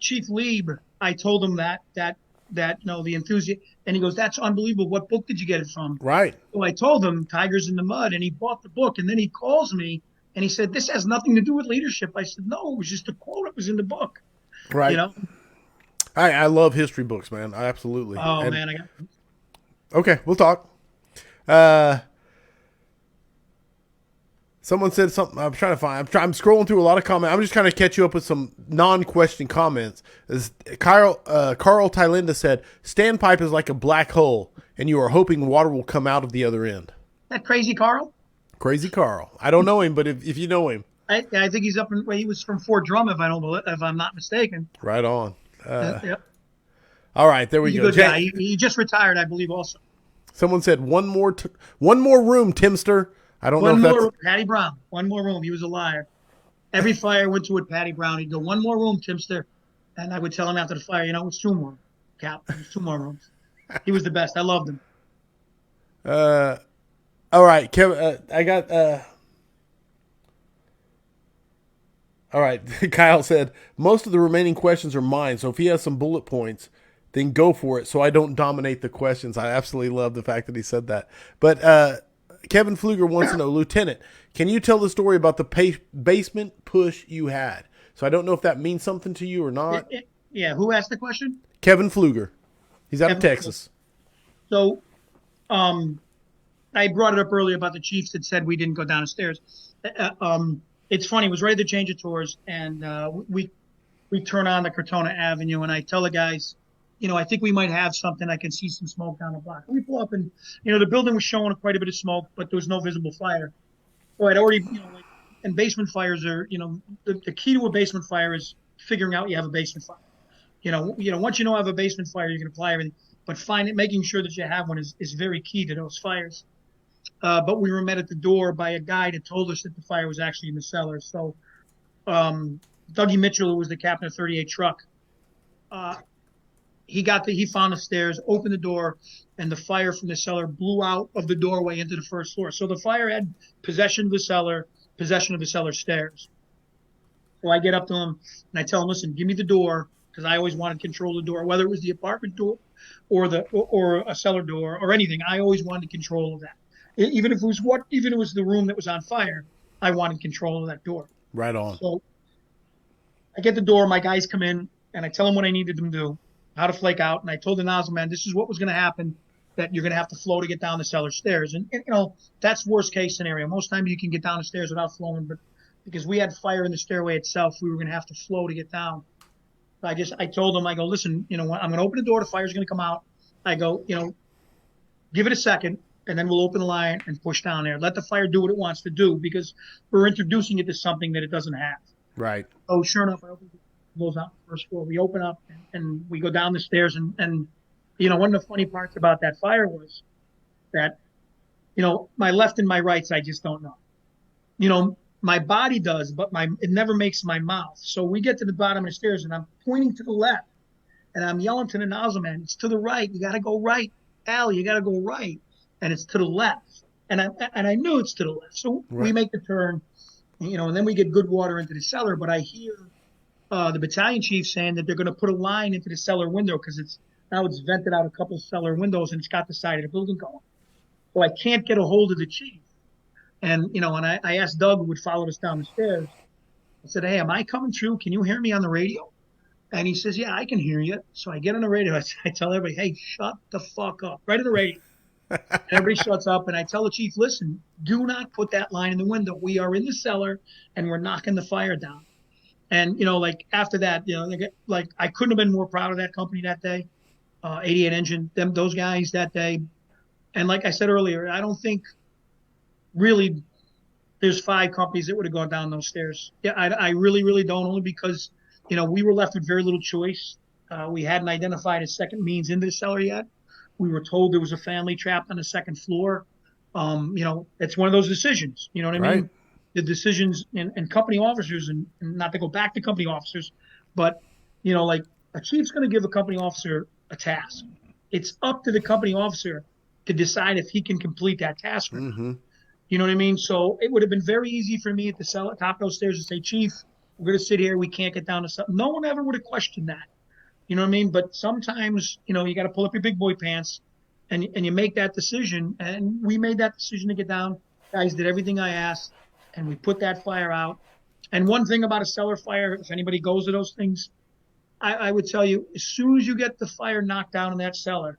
Chief Lieb, I told him that the enthusiast, and he goes, "That's unbelievable. What book did you get it from?" Right. So I told him Tigers in the Mud, and he bought the book, and then he calls me and he said, "This has nothing to do with leadership." I said, "No, it was just a quote. It was in the book." Right. I love history books, man. I absolutely. Man, Okay, we'll talk. Someone said something. I'm trying to find. I'm scrolling through a lot of comments. I'm just trying to catch you up with some non-question comments. Carl Tylinda said, "Standpipe is like a black hole, and you are hoping water will come out of the other end." That crazy Carl? Crazy Carl. I don't know him, but if you know him, I think he's he was from Fort Drum, if I'm not mistaken. Right on. Yep. All right, there we He's go. a good guy. He just retired, I believe, also. Someone said one more room, Timster. I don't know if that's Patty Brown. One more room. He was a liar. Every fire went to with Patty Brown. He'd go, "One more room, Timster," and I would tell him after the fire, it was 2 more. Cap, it was 2 more rooms. He was the best. I loved him. All right, Kevin. I got. All right, Kyle said most of the remaining questions are mine. So if he has some bullet points, then go for it. So I don't dominate the questions. I absolutely love the fact that he said that. But Kevin Pfluger wants to know, Lieutenant, can you tell the story about the basement push you had? So I don't know if that means something to you or not. Yeah, who asked the question? Kevin Pfluger. He's out of Texas. So I brought it up earlier about the chiefs that said we didn't go down the stairs. It's funny. It was ready to change the tours, and we turn on the Cortona Avenue, and I tell the guys, I think we might have something. I can see some smoke down the block. We pull up, and the building was showing quite a bit of smoke, but there was no visible fire. So I'd already, and basement fires are, the key to a basement fire is figuring out you have a basement fire. Once you know I have a basement fire, you can apply everything. But making sure that you have one is very key to those fires. But we were met at the door by a guy that told us that the fire was actually in the cellar. So Dougie Mitchell, who was the captain of 38 truck, he found the stairs, opened the door, and the fire from the cellar blew out of the doorway into the first floor. So the fire had possession of the cellar stairs. So I get up to him and I tell him, "Listen, give me the door," because I always wanted to control the door, whether it was the apartment door or a cellar door or anything. I always wanted control of that. Even if it was the room that was on fire, I wanted control of that door. Right on. So I get the door, my guys come in, and I tell them what I needed them to do, how to flake out. And I told the nozzle man, this is what was going to happen, that you're going to have to flow to get down the cellar stairs. And that's worst case scenario. Most times you can get down the stairs without flowing, but because we had fire in the stairway itself, we were going to have to flow to get down. So I told them, I go, "Listen, I'm going to open the door. The fire's going to come out." I go, give it a second, and then we'll open the line and push down there. Let the fire do what it wants to do, because we're introducing it to something that it doesn't have. Right. Oh, sure enough, I opened it. goes out the first floor. We open up and we go down the stairs and one of the funny parts about that fire was that, my left and my rights, I just don't know. My body does, but it never makes my mouth. So we get to the bottom of the stairs and I'm pointing to the left and I'm yelling to the nozzle man, it's to the right. You got to go right. Al, you got to go right. And it's to the left. And I knew it's to the left. So we make the turn, and then we get good water into the cellar. But I hear the battalion chief saying that they're going to put a line into the cellar window because it's vented out a couple cellar windows and it's got the side of the building going. So I can't get a hold of the chief. And, and I asked Doug, who would follow us down the stairs. I said, hey, am I coming through? Can you hear me on the radio? And he says, yeah, I can hear you. So I get on the radio. I tell everybody, hey, shut the fuck up. Right on the radio. Everybody shuts up. And I tell the chief, listen, do not put that line in the window. We are in the cellar and we're knocking the fire down. And, after that, I couldn't have been more proud of that company that day. 88 Engine, those guys that day. And like I said earlier, I don't think really there's 5 companies that would have gone down those stairs. Yeah, I really, really don't, only because, we were left with very little choice. We hadn't identified a second means into the cellar yet. We were told there was a family trapped on the second floor. It's one of those decisions. You know what I mean? The decisions and company officers, and not to go back to company officers, but, a chief's going to give a company officer a task. It's up to the company officer to decide if he can complete that task or not. Mm-hmm. You know what I mean? So it would have been very easy for me at the cellar, top of those stairs, to say, Chief, we're going to sit here. We can't get down to something. No one ever would have questioned that. You know what I mean? But sometimes, you got to pull up your big boy pants and you make that decision. And we made that decision to get down. Guys did everything I asked, and we put that fire out. And one thing about a cellar fire, if anybody goes to those things, I would tell you, as soon as you get the fire knocked down in that cellar,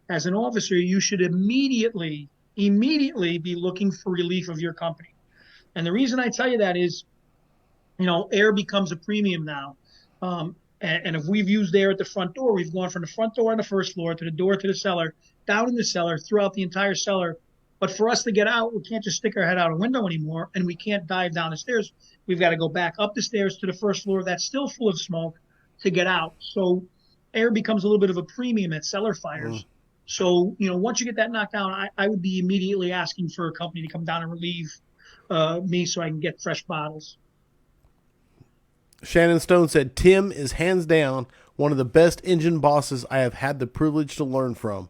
as an officer, you should immediately be looking for relief of your company. And the reason I tell you that is, air becomes a premium now. And if we've used air at the front door, we've gone from the front door on the first floor to the door to the cellar, down in the cellar, throughout the entire cellar. But for us to get out, we can't just stick our head out a window anymore, and we can't dive down the stairs. We've got to go back up the stairs to the first floor that's still full of smoke to get out. So air becomes a little bit of a premium at cellar fires. So, once you get that knocked down, I would be immediately asking for a company to come down and relieve me so I can get fresh bottles. Shannon Stone said, Tim is hands down one of the best engine bosses I have had the privilege to learn from.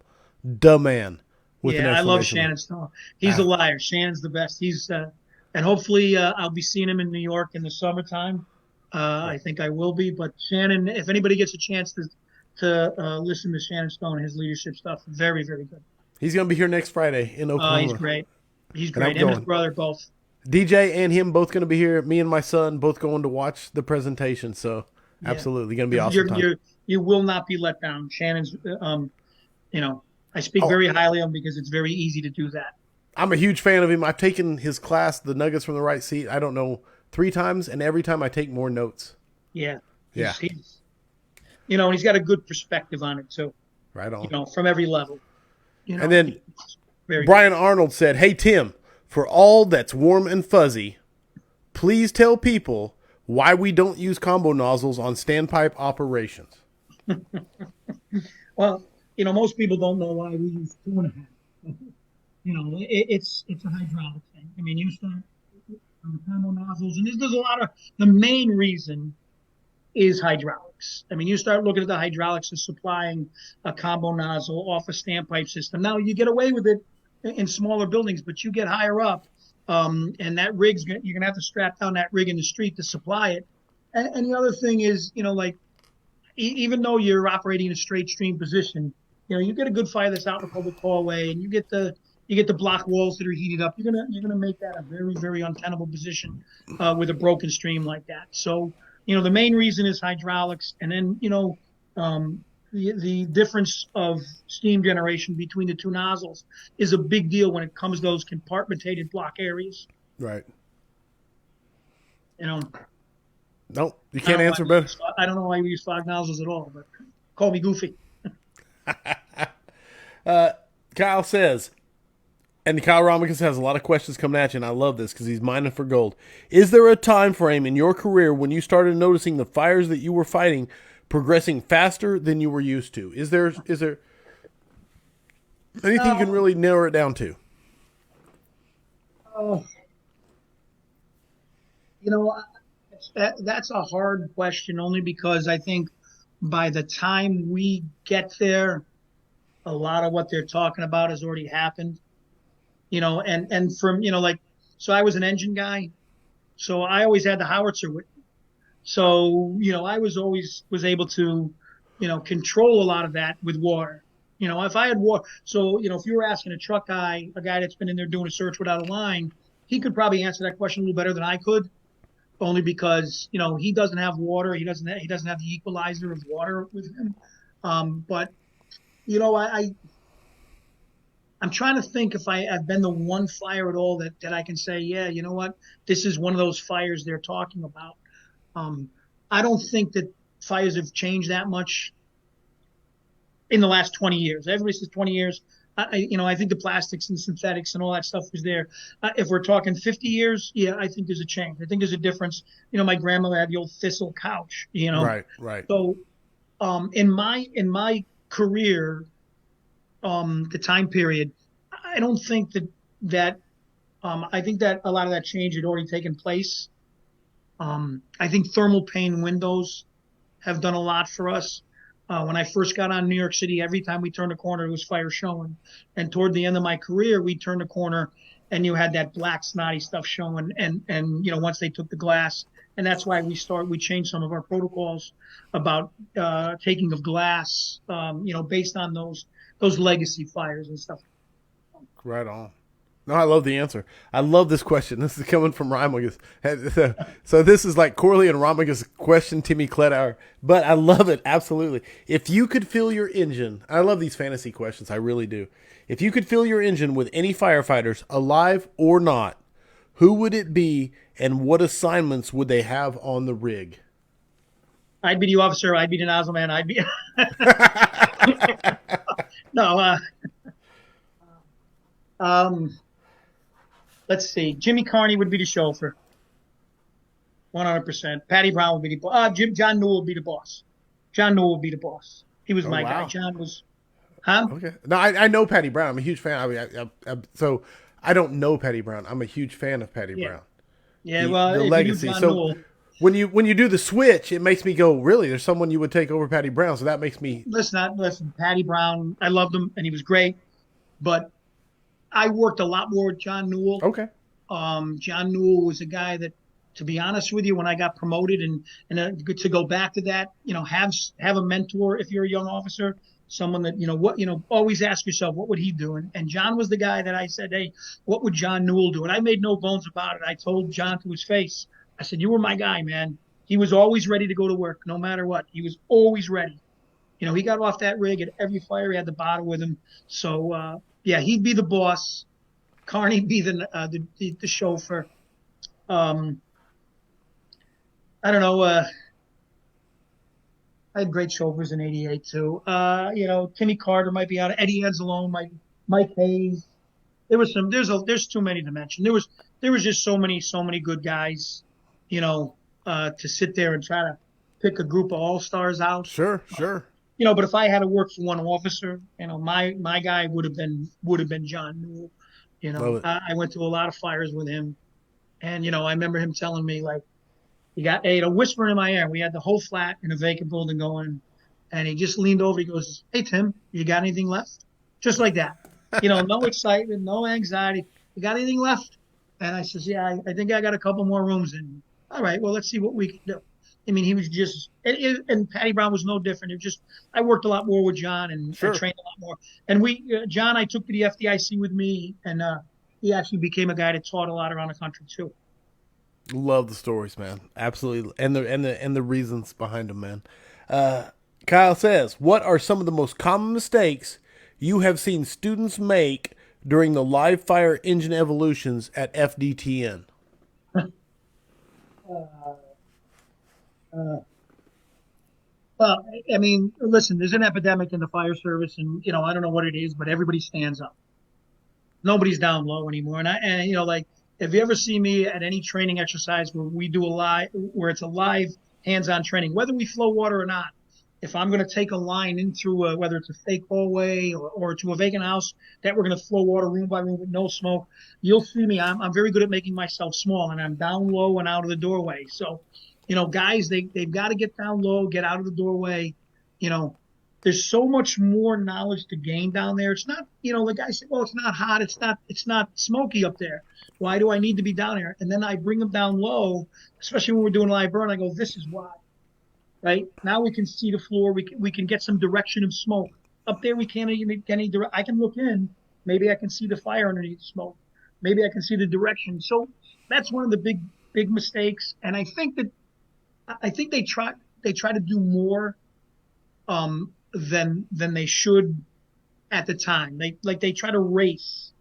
Duh man. Yeah, I love Shannon Stone. He's a liar. Shannon's the best. He's and hopefully I'll be seeing him in New York in the summertime. I think I will be. But Shannon, if anybody gets a chance to listen to Shannon Stone, his leadership stuff, very, very good. He's going to be here next Friday in Oklahoma. He's great. He's great. Him and his brother both. DJ and him both going to be here. Me and my son both going to watch the presentation. So absolutely going to be awesome. You will not be let down. Shannon's, I speak very highly of him because it's very easy to do that. I'm a huge fan of him. I've taken his class, The Nuggets from the Right Seat, I don't know, 3 times, and every time I take more notes. Yeah. Yeah. He's and he's got a good perspective on it too. Right on. From every level. And then Brian Arnold said, hey, Tim, for all that's warm and fuzzy, please tell people why we don't use combo nozzles on standpipe operations. Well, most people don't know why we use 2.5. It's a hydraulic thing. I mean, you start on the combo nozzles, and there's a lot of, the main reason is hydraulics. I mean, you start looking at the hydraulics as supplying a combo nozzle off a standpipe system. Now, you get away with it in smaller buildings, but you get higher up, and that rig's you're going to have to strap down that rig in the street to supply it. And the other thing is, even though you're operating in a straight stream position, you get a good fire that's out in the public hallway, and you get the block walls that are heated up. You're gonna make that a very, very untenable position with a broken stream like that. So, the main reason is hydraulics, and then the difference of steam generation between the 2 nozzles is a big deal when it comes to those compartmented block areas. Right. No, you can't answer better. I don't know why we use 5 nozzles at all, but call me goofy. Kyle says, And Kyle Romicus has a lot of questions coming at you, and I love this because he's mining for gold. Is there a time frame in your career when you started noticing the fires that you were fighting progressing faster than you were used to? Is there anything you can really narrow it down to? Oh, that's a hard question only because I think by the time we get there, a lot of what they're talking about has already happened. And from, so I was an engine guy, so I always had the howitzer with me. So, I was able to, control a lot of that with water. If I had water, so, if you were asking a truck guy, a guy that's been in there doing a search without a line, he could probably answer that question a little better than I could, only because, he doesn't have water. He doesn't have the equalizer of water with him. But, I'm trying to think if I've been the one fire at all that I can say, yeah, you know what, this is one of those fires they're talking about. I don't think that fires have changed that much in the last 20 years. Everybody says 20 years. I think the plastics and synthetics and all that stuff was there. If we're talking 50 years, yeah, I think there's a change. I think there's a difference. My grandmother had the old thistle couch, Right. So, in my career, the time period, I don't think that I think that a lot of that change had already taken place. I think thermal pane windows have done a lot for us. When I first got on New York City, every time we turned a corner, it was fire showing. And toward the end of my career, we turned a corner and you had that black snotty stuff showing. And once they took the glass, and that's why we changed some of our protocols about taking of glass, based on those legacy fires and stuff. Right on. No, I love the answer. I love this question. This is coming from Romicus. So this is like Corley and Romicus question, Timmy Klett hour. But I love it, absolutely. If you could fill your engine, I love these fantasy questions, I really do. If you could fill your engine with any firefighters, alive or not, who would it be and what assignments would they have on the rig? I'd be the officer. I'd be the nozzle man. I'd be... No, let's see. Jimmy Carney would be the chauffeur, 100%. Patty Brown would be the boss. John Newell would be the boss. John Newell would be the boss. He was my guy. John was, Okay. No, I know Patty Brown. I'm a huge fan. So I don't know Patty Brown. I'm a huge fan of Patty Brown. Yeah, the legacy. So Newell, when you do the switch, it makes me go, really? There's someone you would take over Patty Brown. So that makes me listen. Patty Brown, I loved him and he was great, but I worked a lot more with John Newell. Okay. John Newell was a guy that, to be honest with you, when I got promoted and to go back to that, have a mentor if you're a young officer, someone that, always ask yourself, what would he do? And John was the guy that I said, hey, what would John Newell do? And I made no bones about it. I told John to his face, I said, you were my guy, man. He was always ready to go to work, no matter what. He was always ready. He got off that rig at every fire. He had the bottle with him. So, yeah, he'd be the boss. Carney be the chauffeur. I don't know. I had great chauffeurs in '88 too. Timmy Carter might be out. Eddie Anzalone, Mike Hayes. There's too many to mention. There was just so many good guys. To sit there and try to pick a group of all-stars out. Sure. But if I had to work for one officer, my guy would have been John Newell. I went to a lot of fires with him, and I remember him telling me, like, he got whispering in my ear. We had the whole flat in a vacant building going, and he just leaned over. He goes, "Hey Tim, you got anything left?" Just like that. No excitement, no anxiety. You got anything left? And I says, "Yeah, I think I got a couple more rooms in." All right, well, let's see what we can do. I mean, he was just, and Patty Brown was no different. It was just, I worked a lot more with John and I trained a lot more. And John, I took to the FDIC with me, and he actually became a guy that taught a lot around the country too. Love the stories, man. Absolutely, and the reasons behind them, man. Kyle says, "What are some of the most common mistakes you have seen students make during the live fire engine evolutions at FDTN?" Well, I mean, listen, there's an epidemic in the fire service, and I don't know what it is, but everybody stands up. nobody's down low anymore. And you know, like if you ever see me at any training exercise where we do a live, where it's a live hands-on training, whether we flow water or not, if I'm going to take a line in through whether it's a fake hallway or to a vacant house that we're going to flow water room by room with no smoke, you'll see me. I'm very good at making myself small, and I'm down low and out of the doorway. So, you know, guys, they've got to get down low, get out of the doorway. You know, there's so much more knowledge to gain down there. It's not, you know, the guy said, well, it's not hot, it's not smoky up there. Why do I need to be down there? And then I bring them down low, especially when we're doing live burn. I go, this is why. Right now we can see the floor. We can get some direction of smoke up there. We can't even get any direct. I can look in. Maybe I can see the fire underneath the smoke. Maybe I can see the direction. So that's one of the big mistakes. And I think they try to do more than they should at the time. They try to race,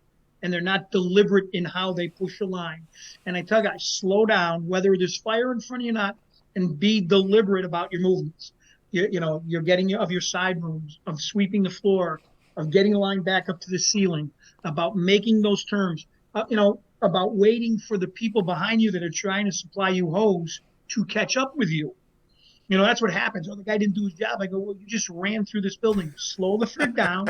and they're not deliberate in how they push a line. And I tell guys, slow down, whether there's fire in front of you or not, and be deliberate about your movements. You know, you're getting of your side moves, of sweeping the floor, of getting a line back up to the ceiling, about making those turns, you know, about waiting for the people behind you that are trying to supply you hose to catch up with you. You know, that's what happens. Oh, the guy didn't do his job. I go, well, you just ran through this building. Slow the frick down.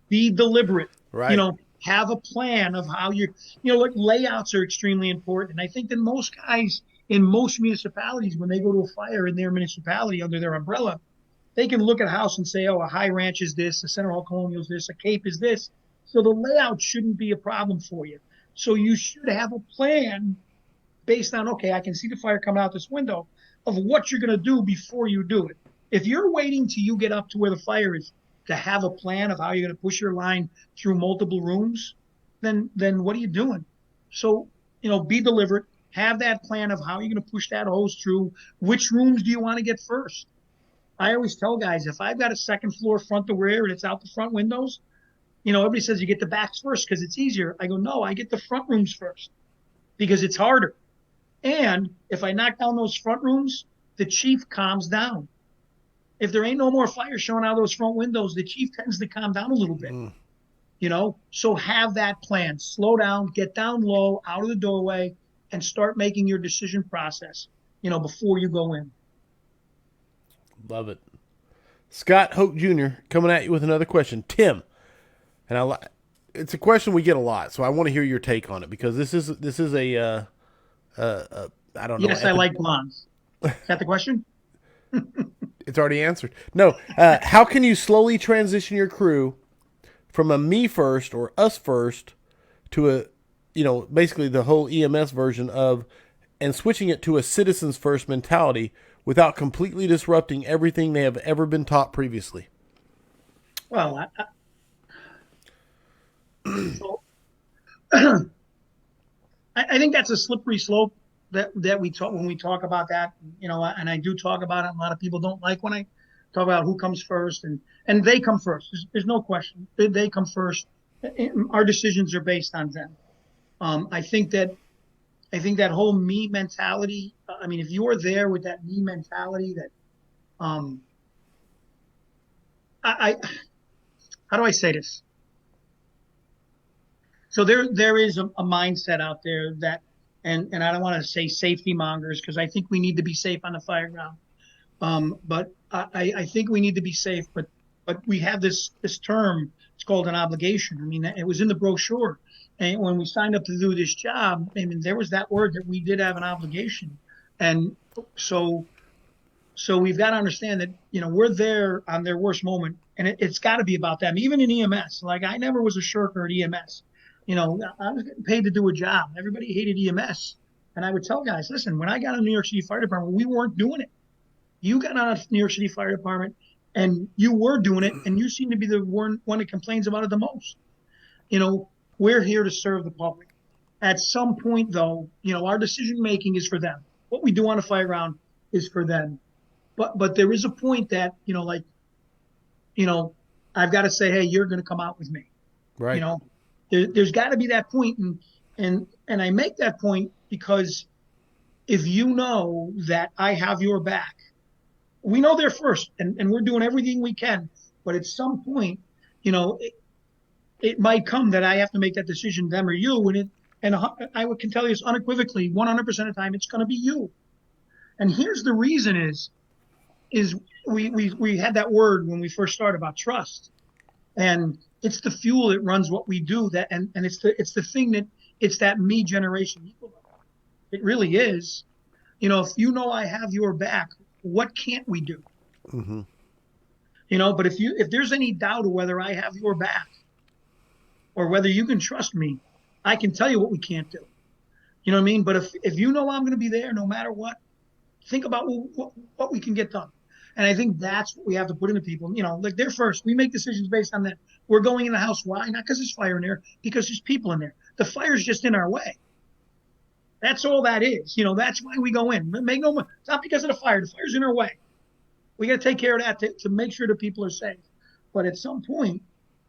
Be deliberate. Right. You know, have a plan of how you know, like layouts are extremely important. And I think that most guys in most municipalities, when they go to a fire in their municipality under their umbrella, they can look at a house and say, oh, a high ranch is this, a center hall colonial is this, a cape is this. So the layout shouldn't be a problem for you. So you should have a plan based on, okay, I can see the fire coming out this window, of what you're going to do before you do it. If you're waiting till you get up to where the fire is to have a plan of how you're going to push your line through multiple rooms, then what are you doing? So, you know, be deliberate. Have that plan of how you're going to push that hose through. Which rooms do you want to get first? I always tell guys, if I've got a second floor front to rear and it's out the front windows, you know, everybody says you get the backs first because it's easier. I go, no, I get the front rooms first because it's harder. And if I knock down those front rooms, the chief calms down. If there ain't no more fire showing out of those front windows, the chief tends to calm down a little bit. You know, so have that plan. Slow down, get down low, out of the doorway, and start making your decision process, you know, before you go in. Love it. Scott Hoke Jr. coming at you with another question. Tim, and it's a question we get a lot, so I want to hear your take on it because this is a I don't know. Yes, I like blondes. Is that the question? It's already answered. No. How can you slowly transition your crew from a me first or us first to a, you know, basically the whole EMS version of, and switching it to a citizens first mentality without completely disrupting everything they have ever been taught previously? Well, I think that's a slippery slope that we talk when we talk about that, you know, and I do talk about it. A lot of people don't like when I talk about who comes first, and they come first. There's no question. They come first. Our decisions are based on them. I think that whole me mentality. I mean, if you're there with that me mentality, that I how do I say this? So there is a mindset out there that, and I don't want to say safety mongers because I think we need to be safe on the fire ground. But I think we need to be safe. But we have this term. It's called an obligation. I mean, it was in the brochure. And when we signed up to do this job, I mean, there was that word that we did have an obligation. And so we've got to understand that, you know, we're there on their worst moment, and it's got to be about them. Even in EMS, like I never was a shirker at EMS. You know, I was getting paid to do a job. Everybody hated EMS. And I would tell guys, listen, when I got on New York City Fire Department, we weren't doing it. You got on New York City Fire Department and you were doing it, and you seem to be the one that complains about it the most. You know, we're here to serve the public. At some point, though, you know, our decision making is for them. What we do on the fire ground is for them. But there is a point that, you know, like, you know, I've got to say, hey, you're going to come out with me. Right. You know, there's got to be that point, and I make that point because if you know that I have your back, we know they're first, and we're doing everything we can. But at some point, you know, it might come that I have to make that decision, them or you, and can tell you this unequivocally, 100% of the time, it's going to be you. And here's the reason is we had that word when we first started about trust, and it's the fuel that runs what we do. That and it's the thing that it's that me generation. It really is. If you know I have your back, what can't we do? Mm-hmm. But if there's any doubt of whether I have your back or whether you can trust me, I can tell you what we can't do. You know what I mean? But if you know I'm going to be there no matter what, think about what we can get done. And I think that's what we have to put into people. Like they're first. We make decisions based on that. We're going in the house. Why? Not because there's fire in there, because there's people in there. The fire's just in our way. That's all that is. That's why we go in. It's not because of the fire. The fire's in our way. We got to take care of that to make sure that people are safe. But at some point,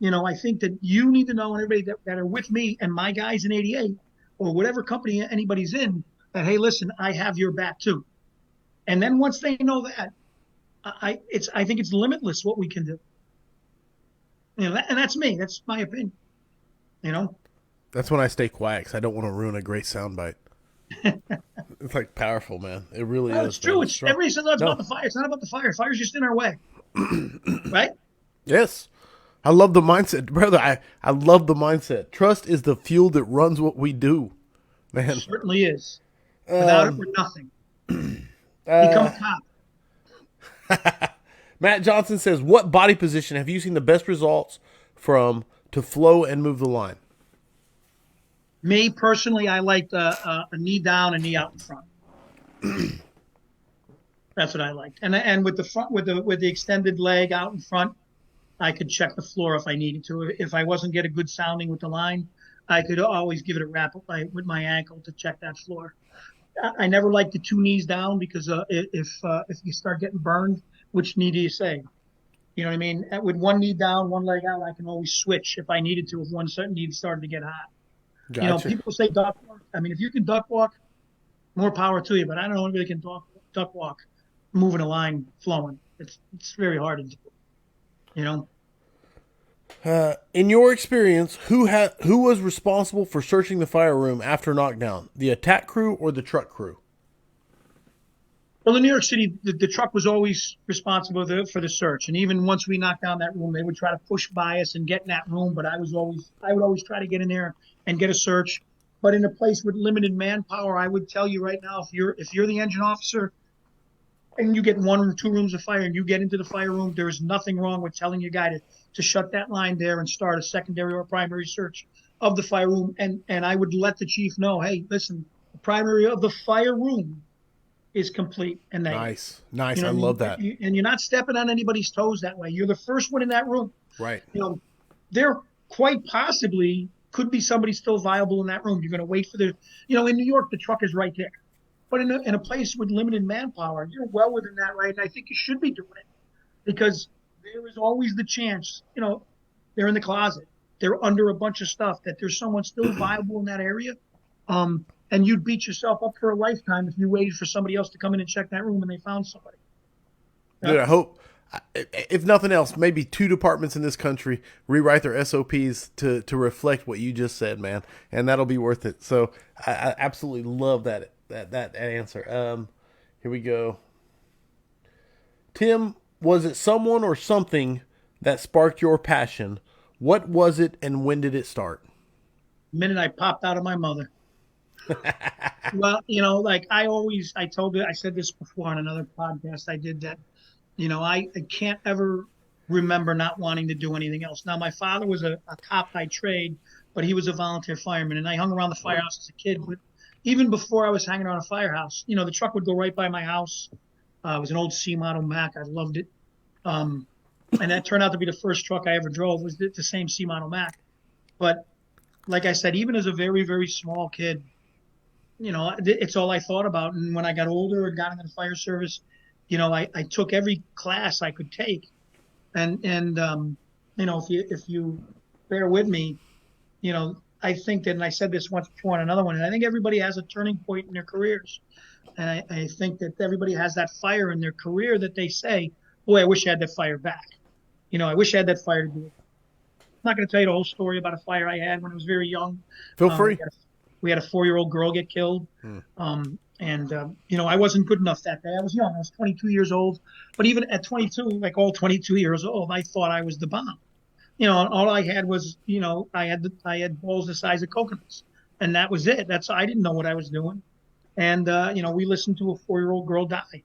I think that you need to know, and everybody that are with me and my guys in 88 or whatever company anybody's in, that, hey, listen, I have your back too. And then once they know that, I think it's limitless what we can do. And that's me. That's my opinion. That's when I stay quiet because I don't want to ruin a great soundbite. It's like powerful, man. It really is. It's true. Everybody says it's about the fire. It's not about the fire. Fire's just in our way. Right? Yes. I love the mindset, brother. I love the mindset. Trust is the fuel that runs what we do, man. It certainly is. Without it, we're nothing. Become a cop. Matt Johnson says, what body position have you seen the best results from to flow and move the line? Me personally, I like a knee down, a knee out in front. That's what I liked. And with the front, with the extended leg out in front, I could check the floor if I needed to. If I wasn't getting good sounding with the line, I could always give it a rap with my ankle to check that floor. I never liked the two knees down because if you start getting burned, which knee do you say? You know what I mean? With one knee down, one leg out, I can always switch if I needed to, if one certain knee started to get hot. Gotcha. People say duck walk. I mean, if you can duck walk, more power to you. But I don't know anybody can duck walk, moving a line, flowing. It's very hard to do. In your experience, who was responsible for searching the fire room after knockdown? The attack crew or the truck crew? Well, in New York City, the truck was always responsible for the search. And even once we knocked down that room, they would try to push by us and get in that room. But I would always try to get in there and get a search. But in a place with limited manpower, I would tell you right now, if you're the engine officer and you get one or two rooms of fire and you get into the fire room, there is nothing wrong with telling your guy to shut that line there and start a secondary or primary search of the fire room. And I would let the chief know, hey, listen, the primary of the fire room is complete. And nice. I love that. And you're not stepping on anybody's toes that way. You're the first one in that room. Right. There quite possibly could be somebody still viable in that room. You're going to wait for in New York, the truck is right there. But in a place with limited manpower, you're well within that right. And I think you should be doing it because there is always the chance, they're in the closet. They're under a bunch of stuff that there's someone still viable in that area. And you'd beat yourself up for a lifetime if you waited for somebody else to come in and check that room and they found somebody. Dude, I hope, if nothing else, maybe 2 departments in this country rewrite their SOPs to reflect what you just said, man. And that'll be worth it. So I absolutely love that answer. Here we go. Tim, was it someone or something that sparked your passion? What was it and when did it start? The minute I popped out of my mother. Well, like I said this before on another podcast I did that, I can't ever remember not wanting to do anything else. Now, my father was a cop by trade, but he was a volunteer fireman, and I hung around the firehouse as a kid. But even before I was hanging around a firehouse, the truck would go right by my house. It was an old C model Mack. I loved it. And that turned out to be the first truck I ever drove was the same C model Mack. But like I said, even as a very, very small kid, it's all I thought about. And when I got older and got into the fire service, I took every class I could take. And if you bear with me, I think that, and I said this once before on another one, and I think everybody has a turning point in their careers. And I think that everybody has that fire in their career that they say, boy, I wish I had that fire back. I wish I had that fire to do it. not going to tell you the whole story about a fire I had when I was very young. Feel free. We had a 4-year-old girl get killed. I wasn't good enough that day. I was young. I was 22 years old. But even at 22, like all 22 years old, I thought I was the bomb. And all I had was, I had balls the size of coconuts, and that was it. I didn't know what I was doing. And, we listened to a 4-year-old girl die.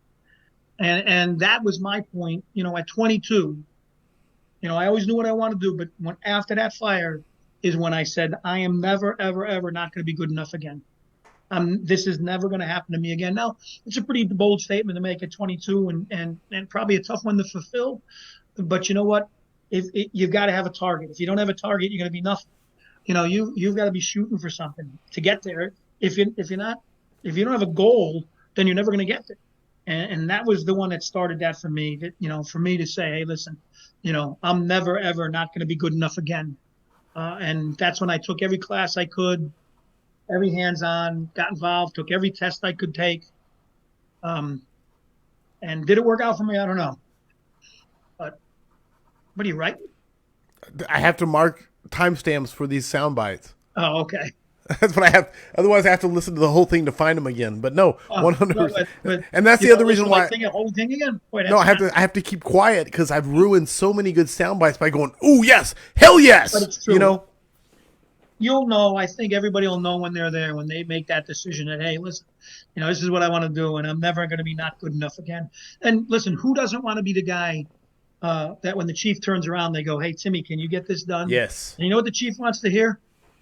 And that was my point, at 22, I always knew what I wanted to do. But after that fire is when I said, I am never, ever, ever not going to be good enough again. This is never going to happen to me again. Now, it's a pretty bold statement to make at 22 and probably a tough one to fulfill. But you know what? You've got to have a target. If you don't have a target, you're going to be nothing. You've got to be shooting for something to get there. If you don't have a goal, then you're never going to get there. And that was the one that started that for me. That for me to say, hey, listen, I'm never ever not going to be good enough again. And that's when I took every class I could, every hands-on, got involved, took every test I could take. And did it work out for me? I don't know. But what are you writing? I have to mark timestamps for these sound bites. Oh, okay. That's what I have. Otherwise, I have to listen to the whole thing to find them again. But no, 100%. But and that's the other reason why. The whole thing again. Wait, no, I have to keep quiet because I've ruined so many good sound bites by going, "Oh yes, hell yes." But it's true. You'll know. I think everybody will know when they're there, when they make that decision that, hey, listen, this is what I want to do, and I'm never going to be not good enough again. And listen, who doesn't want to be the guy that when the chief turns around, they go, hey, Timmy, can you get this done? Yes. And you know what the chief wants to hear?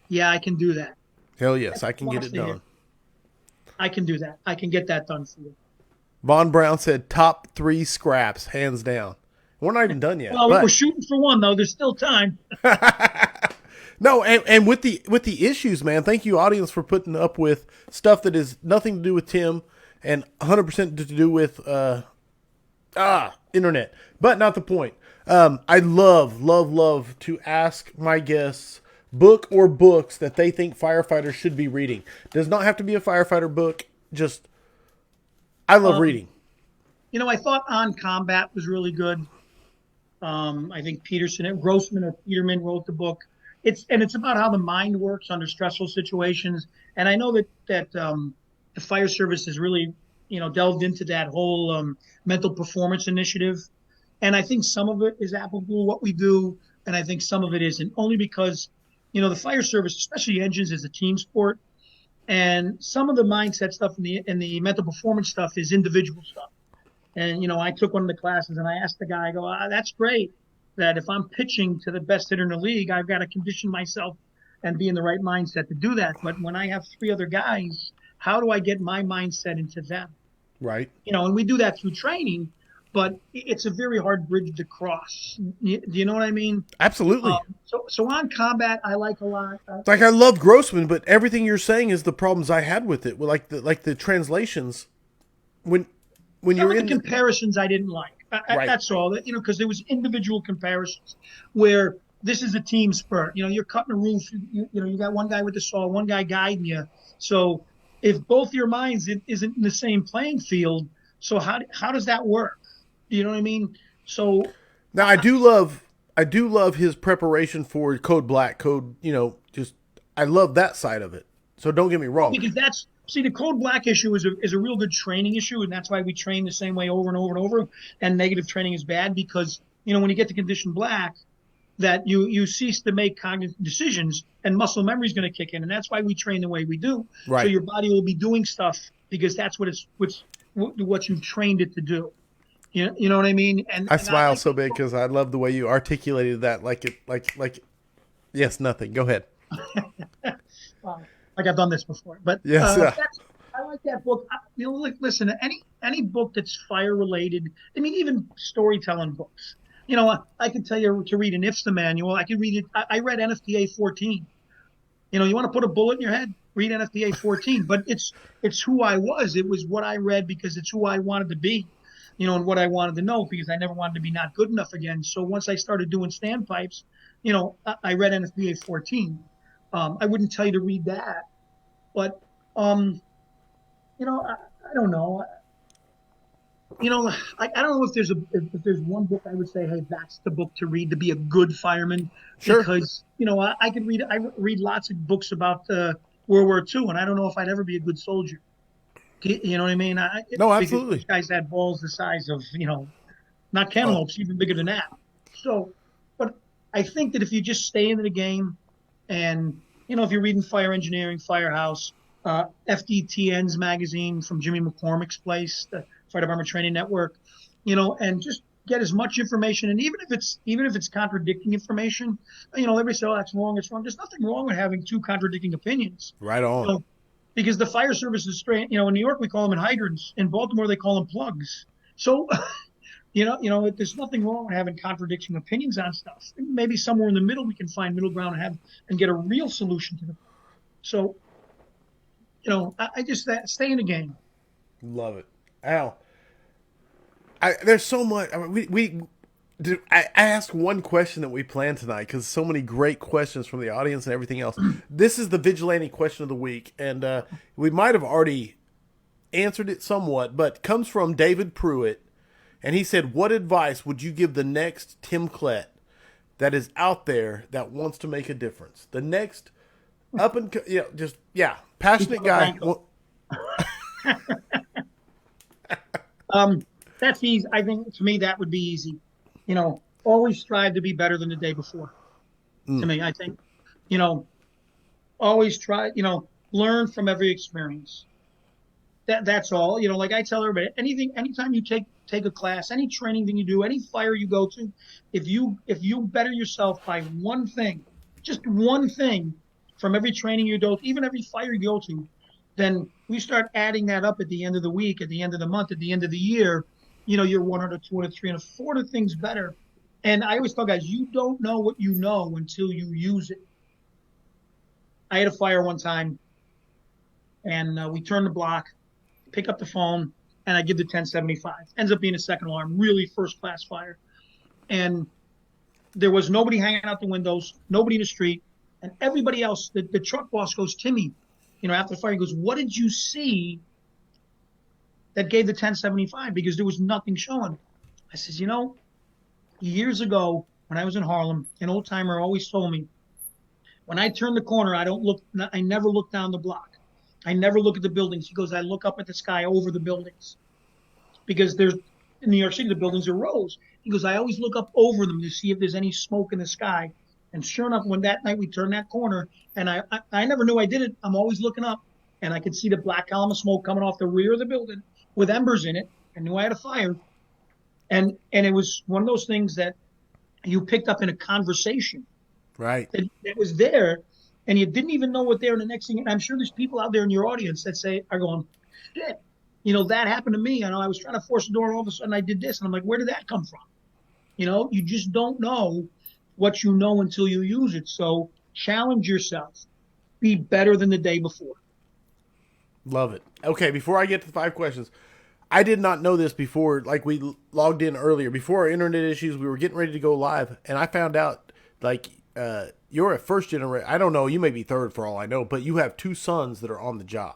Yeah, I can do that. Hell yes, I can get it done. I can do that. I can get that done for you. Von Brown said top 3 scraps, hands down. We're not even done yet. Well, we're shooting for one, though. There's still time. No, and with the issues, man, thank you, audience, for putting up with stuff that is nothing to do with Tim and 100% to do with internet. But not the point. I love to ask my guests book or books that they think firefighters should be reading. Does not have to be a firefighter book. Just, I love reading. I thought On Combat was really good. I think Grossman or Peterman wrote the book. It's about how the mind works under stressful situations. And I know that the fire service has really, delved into that whole mental performance initiative. And I think some of it is applicable what we do, and I think some of it isn't. Only because, the fire service, especially engines, is a team sport, and some of the mindset stuff and the mental performance stuff is individual stuff. And I took one of the classes, and I asked the guy, I go, that's great. That if I'm pitching to the best hitter in the league, I've got to condition myself and be in the right mindset to do that. But when I have 3 other guys, how do I get my mindset into them? Right. And we do that through training, but it's a very hard bridge to cross. Do you know what I mean? Absolutely. So On Combat, I like a lot. I love Grossman, but everything you're saying is the problems I had with it. Like the translations. When you're in the comparisons, I didn't like. Right. That's all. Because there was individual comparisons where this is a team spurt. You're cutting a roof. You got one guy with the saw, one guy guiding you. So if both your minds isn't in the same playing field, so how does that work? You know what I mean? So now I do love his preparation for Code Black, I love that side of it. So don't get me wrong. Because the Code Black issue is a real good training issue, and that's why we train the same way over and over and over. And negative training is bad because, when you get to Condition Black, that you cease to make cognitive decisions, and muscle memory is going to kick in, and that's why we train the way we do. Right. So your body will be doing stuff because that's what you've trained it to do. You know what I mean? And I smile so big because I love the way you articulated that. Yes, nothing. Go ahead. Like I've done this before, but yes, I like that book. Listen, any book that's fire related. I mean, even storytelling books. I could tell you to read an IFSTA manual. I could read it. I read NFPA 14. You want to put a bullet in your head? Read NFPA 14. But it's who I was. It was what I read because it's who I wanted to be. And what I wanted to know because I never wanted to be not good enough again. So once I started doing standpipes, I read NFPA 14. I wouldn't tell you to read that, but I don't know. I don't know if there's one book I would say, hey, that's the book to read to be a good fireman, Sure. because I read lots of books about World War II, and I don't know if I'd ever be a good soldier. You know what I mean? No, Because those absolutely. guys had balls the size of, not Uh, cantaloupes, even bigger than that. So, but I think that if you just stay into the game, and if you're reading Fire Engineering, Firehouse, FDTN's magazine from Jimmy McCormick's place, the Fire Department Training Network, and just get as much information. And even if it's contradicting information, everybody say, oh, that's wrong, it's wrong. There's nothing wrong with having two contradicting opinions. right You on. know, because the fire service is straight. In New York we call them in hydrants. In Baltimore they call them plugs. So there's nothing wrong with having contradicting opinions on stuff. Maybe somewhere in the middle we can find middle ground and get a real solution to the problem. So I just stay in the game. Love it. Al, there's so much. I mean, I asked one question that we planned tonight because so many great questions from the audience and everything else. This is the vigilante question of the week, and we might have already answered it somewhat, but comes from David Pruitt, and he said, "What advice would you give the next Tim Klett that is out there that wants to make a difference? The next up and passionate guy." That's easy. I think to me that would be easy. Always strive to be better than the day before. To me, I think, always try. Learn from every experience. That's all. Like I tell everybody, anytime you take a class, any training thing you do, any fire you go to, if you better yourself by one thing, just one thing from every training you do, even every fire you go to, then we start adding that up at the end of the week, at the end of the month, at the end of the year. You're 100, 200, 300, 400 things better. And I always tell guys, you don't know what you know until you use it. I had a fire one time, and we turned the block, pick up the phone, and I give the 1075. Ends up being a second alarm, really first class fire. And there was nobody hanging out the windows, nobody in the street, and everybody else. The truck boss goes, Timmy, after the fire, he goes, what did you see that gave the 1075? Because there was nothing showing. I says, years ago when I was in Harlem, an old timer always told me, when I turn the corner, I never look down the block. I never look at the buildings. He goes, I look up at the sky over the buildings. Because in New York City, the buildings are rows. He goes, I always look up over them to see if there's any smoke in the sky. And sure enough, when that night we turned that corner, and I never knew I did it, I'm always looking up, and I could see the black column of smoke coming off the rear of the building with embers in it. I knew I had a fire. And it was one of those things that you picked up in a conversation. Right. It was there, and you didn't even know what they were. The next thing, and I'm sure there's people out there in your audience that are going, shit, that happened to me. I was trying to force the door, and all of a sudden I did this. And I'm like, where did that come from? You just don't know what you know until you use it. So challenge yourself. Be better than the day before. Love it. Okay, before I get to the 5 questions, I did not know this before, like we logged in earlier. Before our internet issues, we were getting ready to go live, and I found out, you're a first generation. I don't know, you may be third for all I know, but you have 2 sons that are on the job.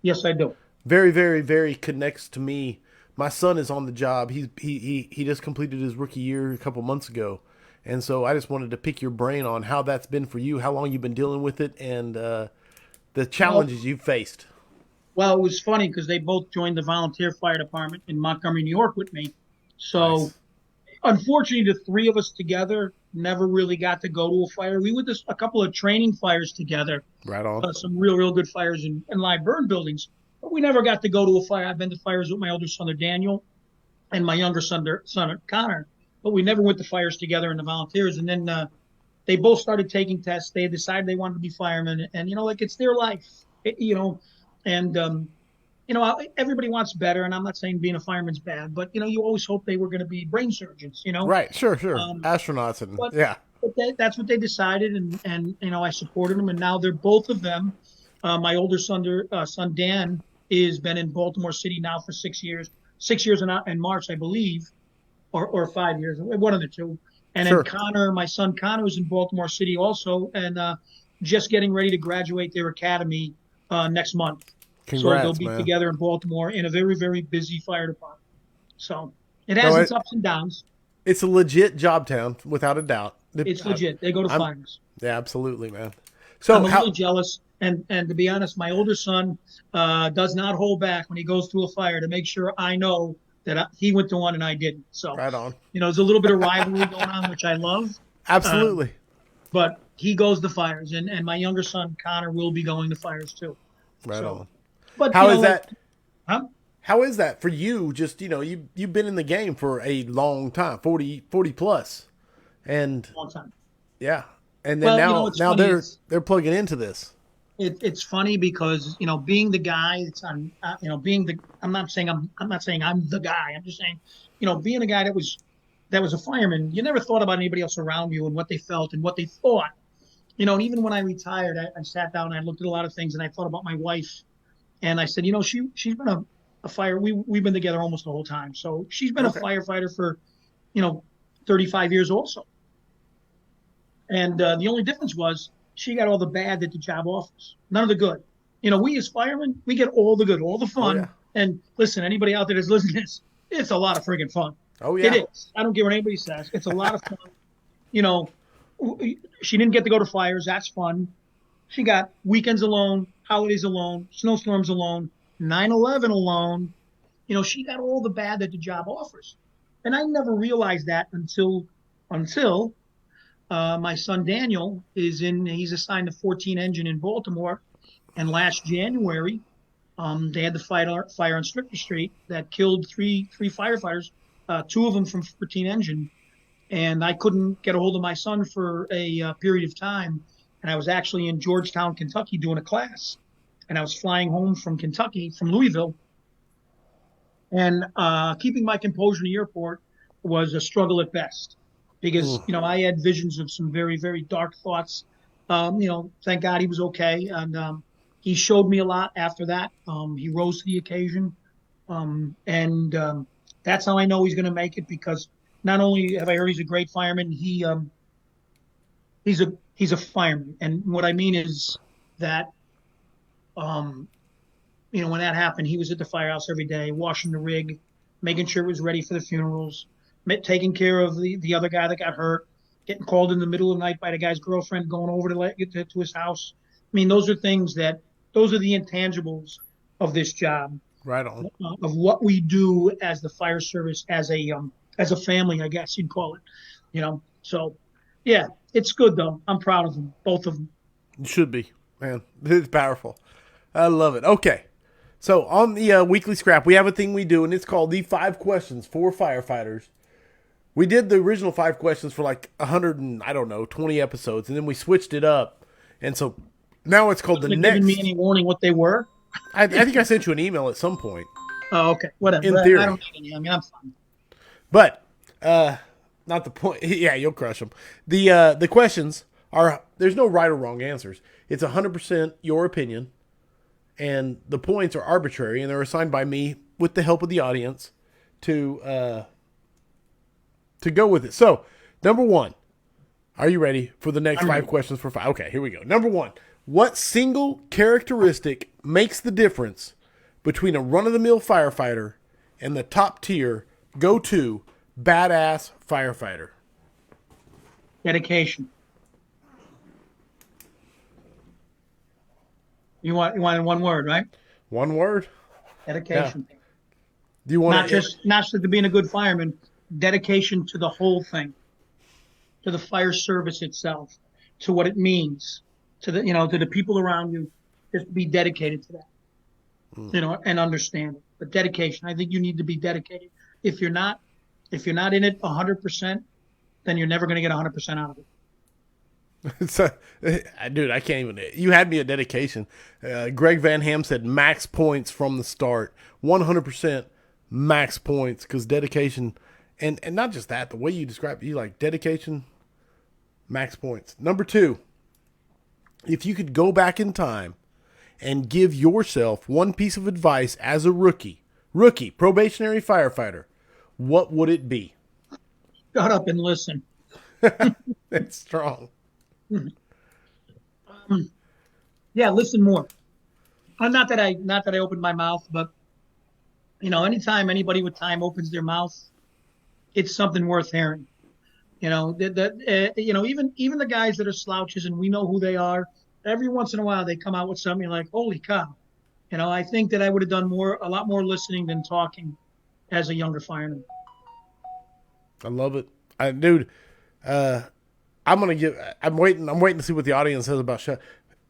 Yes, I do. Very, very, very connects to me. My son is on the job. He just completed his rookie year a couple months ago. And so I just wanted to pick your brain on how that's been for you, how long you've been dealing with it, and the challenges you've faced. Well, it was funny because they both joined the volunteer fire department in Montgomery, New York with me. So, Nice. Unfortunately, the 3 of us together never really got to go to a fire. We went to a couple of training fires together. Right on. Some real good fires in live burn buildings. But we never got to go to a fire. I've been to fires with my older son, Daniel, and my younger son, Connor. But we never went to fires together in the volunteers. And then they both started taking tests. They decided they wanted to be firemen. And, it's their life, everybody wants better, and I'm not saying being a fireman's bad, but you always hope they were going to be brain surgeons. Right, sure, astronauts and but, yeah. But that's what they decided, and I supported them, and now they're both of them. My older son Dan has been in Baltimore City now for 6 years. 6 years in March, I believe, or 5 years, one of the two. And Sure. then Connor, my son Connor, is in Baltimore City also, and just getting ready to graduate their academy next month. Congrats, so they'll be man. together in Baltimore in a very, very busy fire department. So it No, has its ups and downs. it's a legit job town, without a doubt. It's legit. They go to fires. Yeah, absolutely, man. I'm So a how? little jealous, and to be honest, my older son does not hold back when he goes through a fire to make sure I know that he went to one and I didn't. So, Right on. there's a little bit of rivalry going on, which I love. Um, Absolutely. but he goes to fires, and my younger son Connor will be going to fires too. Right So, on. but How is like, that? huh? How is that for you? Just you've been in the game for a long time, 40 plus, and Long time. yeah, and then Well, now it's funny. they're plugging into this. It's funny because being the guy that's on being the I'm not saying I'm the guy. I'm just saying being a guy that was a fireman. You never thought about anybody else around you and what they felt and what they thought. And even when I retired, I sat down and I looked at a lot of things and I thought about my wife and I said, she's been a fire. We've been together almost the whole time, so she's been a Okay. firefighter for 35 years also. And the only difference was she got all the bad that the job offers, none of the good. We as firemen, we get all the good, all the Oh fun. yeah. And listen, anybody out there that's listening to this, it's a lot of friggin' fun. Oh It yeah. is. I don't care what anybody says. It's a lot of fun. You know, she didn't get to go to fires. That's fun. She got weekends alone, holidays alone, snowstorms alone, 9/11 alone. She got all the bad that the job offers. And I never realized that until my son Daniel he's assigned the 14 engine in Baltimore. And last January, they had the fire on Stricker Street that killed three firefighters, two of them from 14 engine. And I couldn't get a hold of my son for a period of time. And I was actually in Georgetown, Kentucky doing a class. And I was flying home from Kentucky, from Louisville. And keeping my composure in the airport was a struggle at best because, I had visions of some very, very dark thoughts. Thank God he was okay. And he showed me a lot after that. He rose to the occasion. And that's how I know he's going to make it because not only have I heard he's a great fireman, he's a fireman. And what I mean is that, when that happened, he was at the firehouse every day, washing the rig, making sure it was ready for the funerals, taking care of the other guy that got hurt, getting called in the middle of the night by the guy's girlfriend, going over to get to his house. I mean, those are the intangibles of this job, Right on. of what we do as the fire service, as a family, I guess you'd call it. So yeah, it's good though. I'm proud of them, both of them. You should be, man. It's powerful. I love it. Okay. So on the weekly scrap, we have a thing we do, and it's called the 5 questions for firefighters. We did the original 5 questions for like 20 episodes, and then we switched it up. And so now it's called the They're next. giving me any warning what they were? I think I sent you an email at some point. Oh, okay. Whatever. In theory. I don't need any. I mean, I'm fine. But not the point. Yeah, you'll crush them. The questions are, there's no right or wrong answers. It's 100% your opinion, and the points are arbitrary, and they're assigned by me with the help of the audience to go with it. So, number 1, are you ready for the next 5 questions for 5? Okay, here we go. Number 1, what single characteristic makes the difference between a run-of-the-mill firefighter and the top-tier, go-to, badass firefighter? Dedication. You want in one word, right? One word? Dedication. Yeah. Do you want not just to being a good fireman, dedication to the whole thing, to the fire service itself, to what it means, to the people around you. Just be dedicated to that, and understand it. But dedication, I think you need to be dedicated. If you're not in it 100%, then you're never going to get 100% out of it. So, dude, I can't even. You had me at dedication. Greg Van Ham said max points from the start. 100% max points because dedication, and not just that, the way you describe it, you like dedication, max points. Number 2, if you could go back in time and give yourself one piece of advice as a rookie probationary firefighter, what would it be? Shut up and listen. That's strong. Yeah, listen more. Not that I opened my mouth, but Anytime anybody with time opens their mouth, it's something worth hearing. Even the guys that are slouches and we know who they are, every once in a while they come out with something like, holy cow. I think that I would have done a lot more listening than talking as a younger fireman. I love it. Dude, I'm waiting to see what the audience says about shut.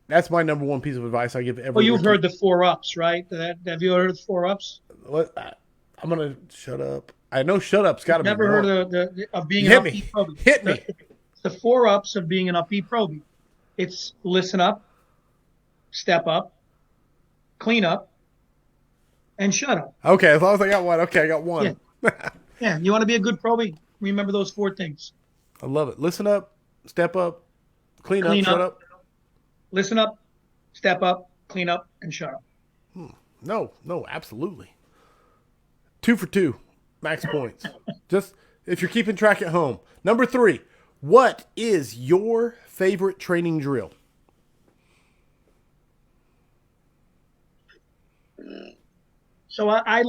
That's my number one piece of advice I give every. Well, you've heard the 4 ups, right? Have you heard of the 4 ups? What? I'm going to shut up. I know shut up's got to be. Never heard of being an upbeat probie. Hit me. The 4 ups of being an upbeat probie. It's listen up, step up, clean up, and shut up. Okay, as long as I got one. Okay, I got one. Yeah, you want to be a good probie? Remember those 4 things. I love it. Listen up, step up, clean up, shut up. Listen up, step up, clean up, and shut up. No, absolutely. 2 for 2, max points. Just if you're keeping track at home. Number 3, what is your favorite training drill? So I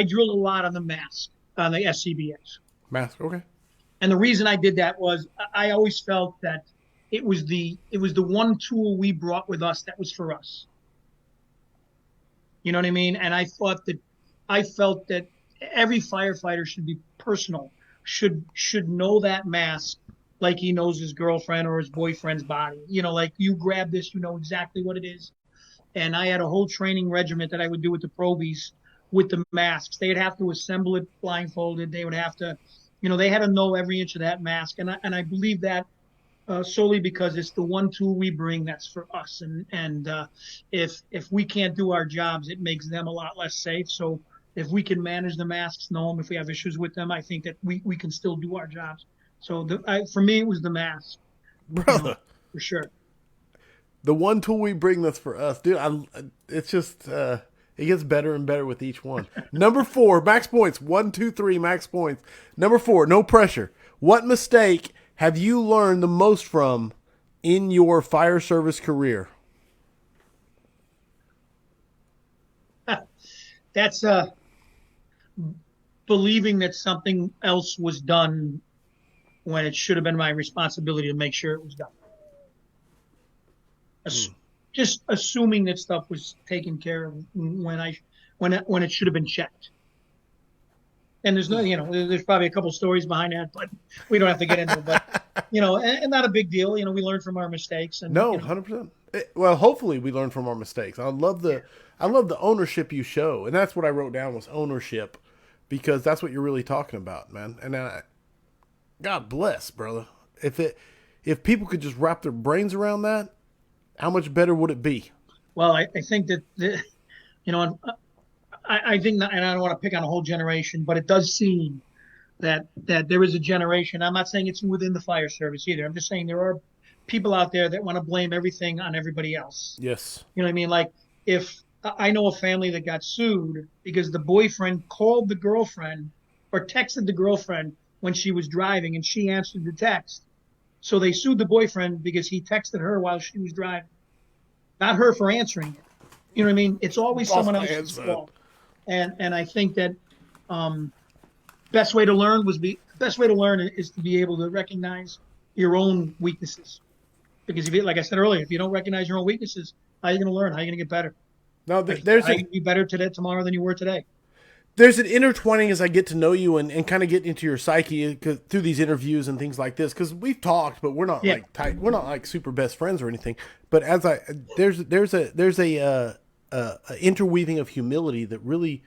drilled a lot on the mask, on the SCBAs. Mask, okay. And the reason I did that was I always felt that it was the one tool we brought with us that was for us. You know what I mean? And I felt that every firefighter should be personal, should know that mask like he knows his girlfriend or his boyfriend's body. Like you grab this, you know exactly what it is. And I had a whole training regiment that I would do with the probies with the masks. They'd have to assemble it blindfolded. They would have to, they had to know every inch of that mask. And I believe that solely because it's the one tool we bring that's for us. And if we can't do our jobs, it makes them a lot less safe. So if we can manage the masks, know them, if we have issues with them, I think that we can still do our jobs. So for me, it was the mask. Brother. For sure. The one tool we bring that's for us, dude. It's just it gets better and better with each one. Number 4, max points. 1, 2, 3, max points. Number 4, no pressure. What mistake have you learned the most from in your fire service career? That's believing that something else was done when it should have been my responsibility to make sure it was done. Just assuming that stuff was taken care of when it should have been checked. And there's there's probably a couple stories behind that, but we don't have to get into it. But and not a big deal. We learn from our mistakes. And 100%. Well, hopefully we learn from our mistakes. I love the ownership you show, and that's what I wrote down was ownership, because that's what you're really talking about, man. And God bless, brother. If people could just wrap their brains around that, how much better would it be? Well, I think that I think that, and I don't want to pick on a whole generation, but it does seem that there is a generation. I'm not saying it's within the fire service either. I'm just saying there are people out there that want to blame everything on everybody else. Yes. You know what I mean? Like if I know a family that got sued because the boyfriend called the girlfriend or texted the girlfriend when she was driving and she answered the text. So they sued the boyfriend because he texted her while she was driving, not her for answering it. You know what I mean? It's always someone else's fault. And I think that best way to learn is to be able to recognize your own weaknesses. Because like I said earlier, if you don't recognize your own weaknesses, how are you going to learn? How are you going to get better? No, how are you going to be better tomorrow than you were today? There's an intertwining as I get to know you and kind of get into your psyche through these interviews and things like this, because we've talked, but we're not like tight. We're not like super best friends or anything. But as there's a interweaving of humility that really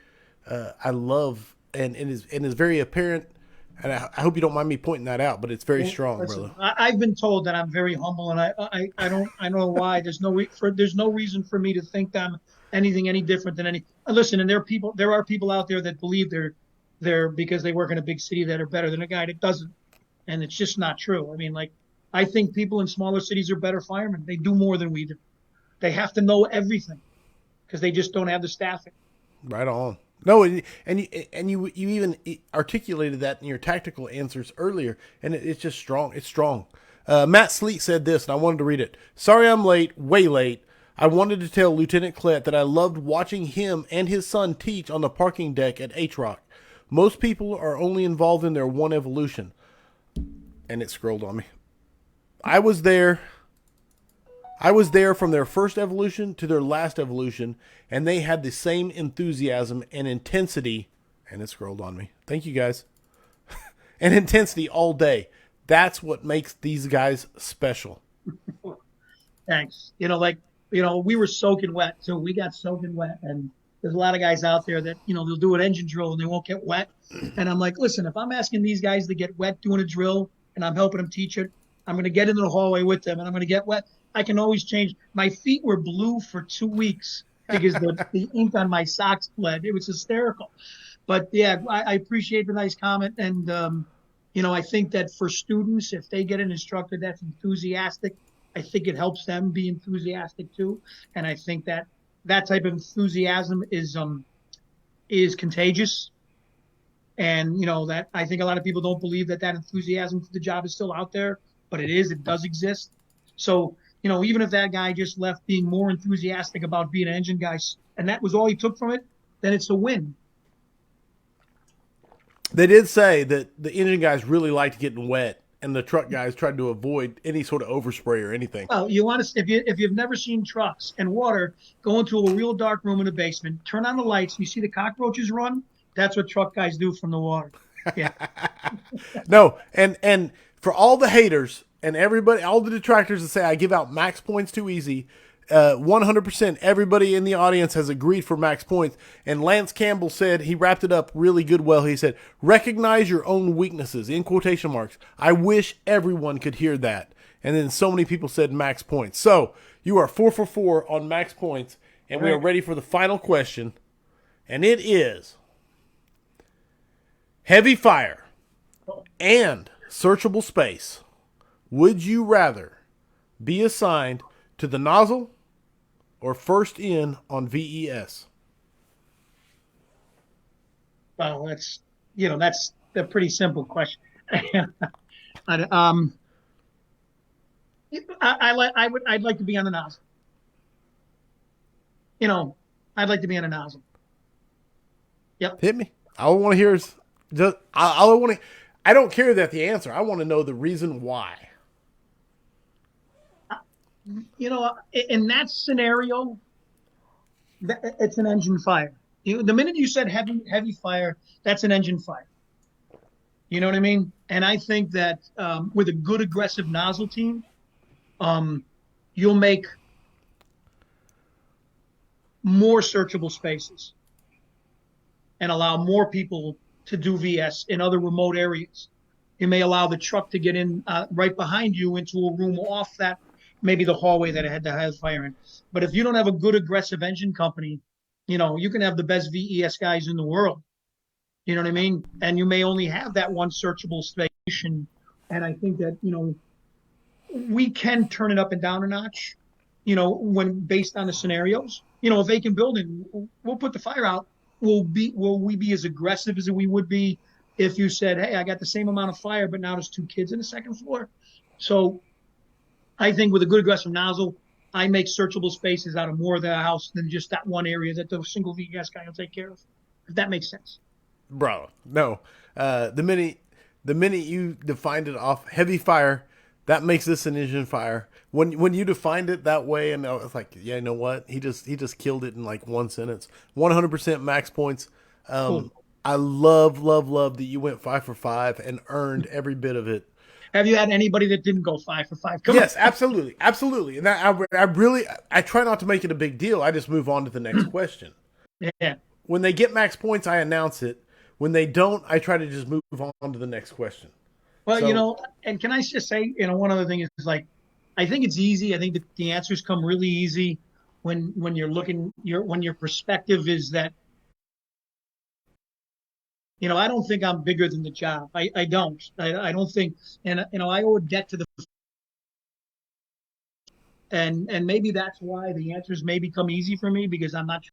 I love and is very apparent. And I hope you don't mind me pointing that out, but it's very strong, listen, brother. I've been told that I'm very humble, and I don't know why. There's no reason for me to think that I'm anything any different than any. Listen, and there are people out there that believe they're because they work in a big city that are better than a guy that doesn't, and it's just not true. I mean, like I think people in smaller cities are better firemen. They do more than we do. They have to know everything because they just don't have the staffing. Right on. No, and you even articulated that in your tactical answers earlier, and it's just strong. It's strong. Matt Sleet said this, and I wanted to read it. Sorry I'm late, way late. I wanted to tell Lieutenant Klett that I loved watching him and his son teach on the parking deck at H-Rock. Most people are only involved in their one evolution. And it scrolled on me. I was there from their first evolution to their last evolution, and they had the same enthusiasm and intensity. And it scrolled on me. Thank you, guys. And intensity all day. That's what makes these guys special. Thanks. We were soaking wet, so we got soaking wet, and there's a lot of guys out there that they'll do an engine drill and they won't get wet. And I'm like, listen, if I'm asking these guys to get wet doing a drill and I'm helping them teach it, I'm going to get into the hallway with them and I'm going to get wet. I can always change. My feet were blue for 2 weeks because the ink on my socks bled. It was hysterical. But yeah, I appreciate the nice comment. And, I think that for students, if they get an instructor that's enthusiastic, I think it helps them be enthusiastic too. And I think that type of enthusiasm is contagious. And, that I think a lot of people don't believe that enthusiasm for the job is still out there, but it is. It does exist. So, even if that guy just left being more enthusiastic about being an engine guy, and that was all he took from it, then it's a win. They did say that the engine guys really liked getting wet, and the truck guys tried to avoid any sort of overspray or anything. Well, you want to, if you've never seen trucks and water, go into a real dark room in the basement, turn on the lights, you see the cockroaches run. That's what truck guys do from the water. Yeah. No, and for all the haters and everybody, all the detractors that say I give out max points too easy, 100% everybody in the audience has agreed for max points. And Lance Campbell said, he wrapped it up really good well. He said, recognize your own weaknesses, in quotation marks. I wish everyone could hear that. And then so many people said max points. So you are 4 for 4 on max points, and we are ready for the final question. And it is heavy fire and searchable space. Would you rather be assigned to the nozzle or first in on VES? Well, that's a pretty simple question. I'd like to be on the nozzle. I'd like to be on a nozzle. Yep. Hit me. All I want to hear is I don't care that the answer. I want to know the reason why. In that scenario, it's an engine fire. The minute you said heavy fire, that's an engine fire. You know what I mean? And I think that with a good aggressive nozzle team, you'll make more searchable spaces and allow more people to do VS in other remote areas. You may allow the truck to get in right behind you into a room off that, maybe the hallway that it had to have fire in. But if you don't have a good aggressive engine company, you can have the best VES guys in the world. You know what I mean? And you may only have that one searchable station. And I think that, we can turn it up and down a notch, when based on the scenarios. A vacant building, we'll put the fire out. Will we be as aggressive as we would be if you said, hey, I got the same amount of fire, but now there's 2 kids in the second floor? So I think with a good aggressive nozzle, I make searchable spaces out of more of the house than just that one area that the single VES guy will take care of. If that makes sense. Bro, no. The minute you defined it off heavy fire, that makes this an engine fire. When you defined it that way, and I was like, yeah, you know what? He just killed it in like one sentence. 100% max points. Cool. I love that you went 5 for 5 and earned every bit of it. Have you had anybody that didn't go 5 for 5? Yes, absolutely. And I try not to make it a big deal. I just move on to the next question. Yeah. When they get max points, I announce it. When they don't, I try to just move on to the next question. Well, and can I just say, one other thing is like, I think it's easy. I think that the answers come really easy when you're looking, when your perspective is that, I don't think I'm bigger than the job. I don't. I don't think, and I owe a debt to the, and maybe that's why the answers may become easy for me, because I'm not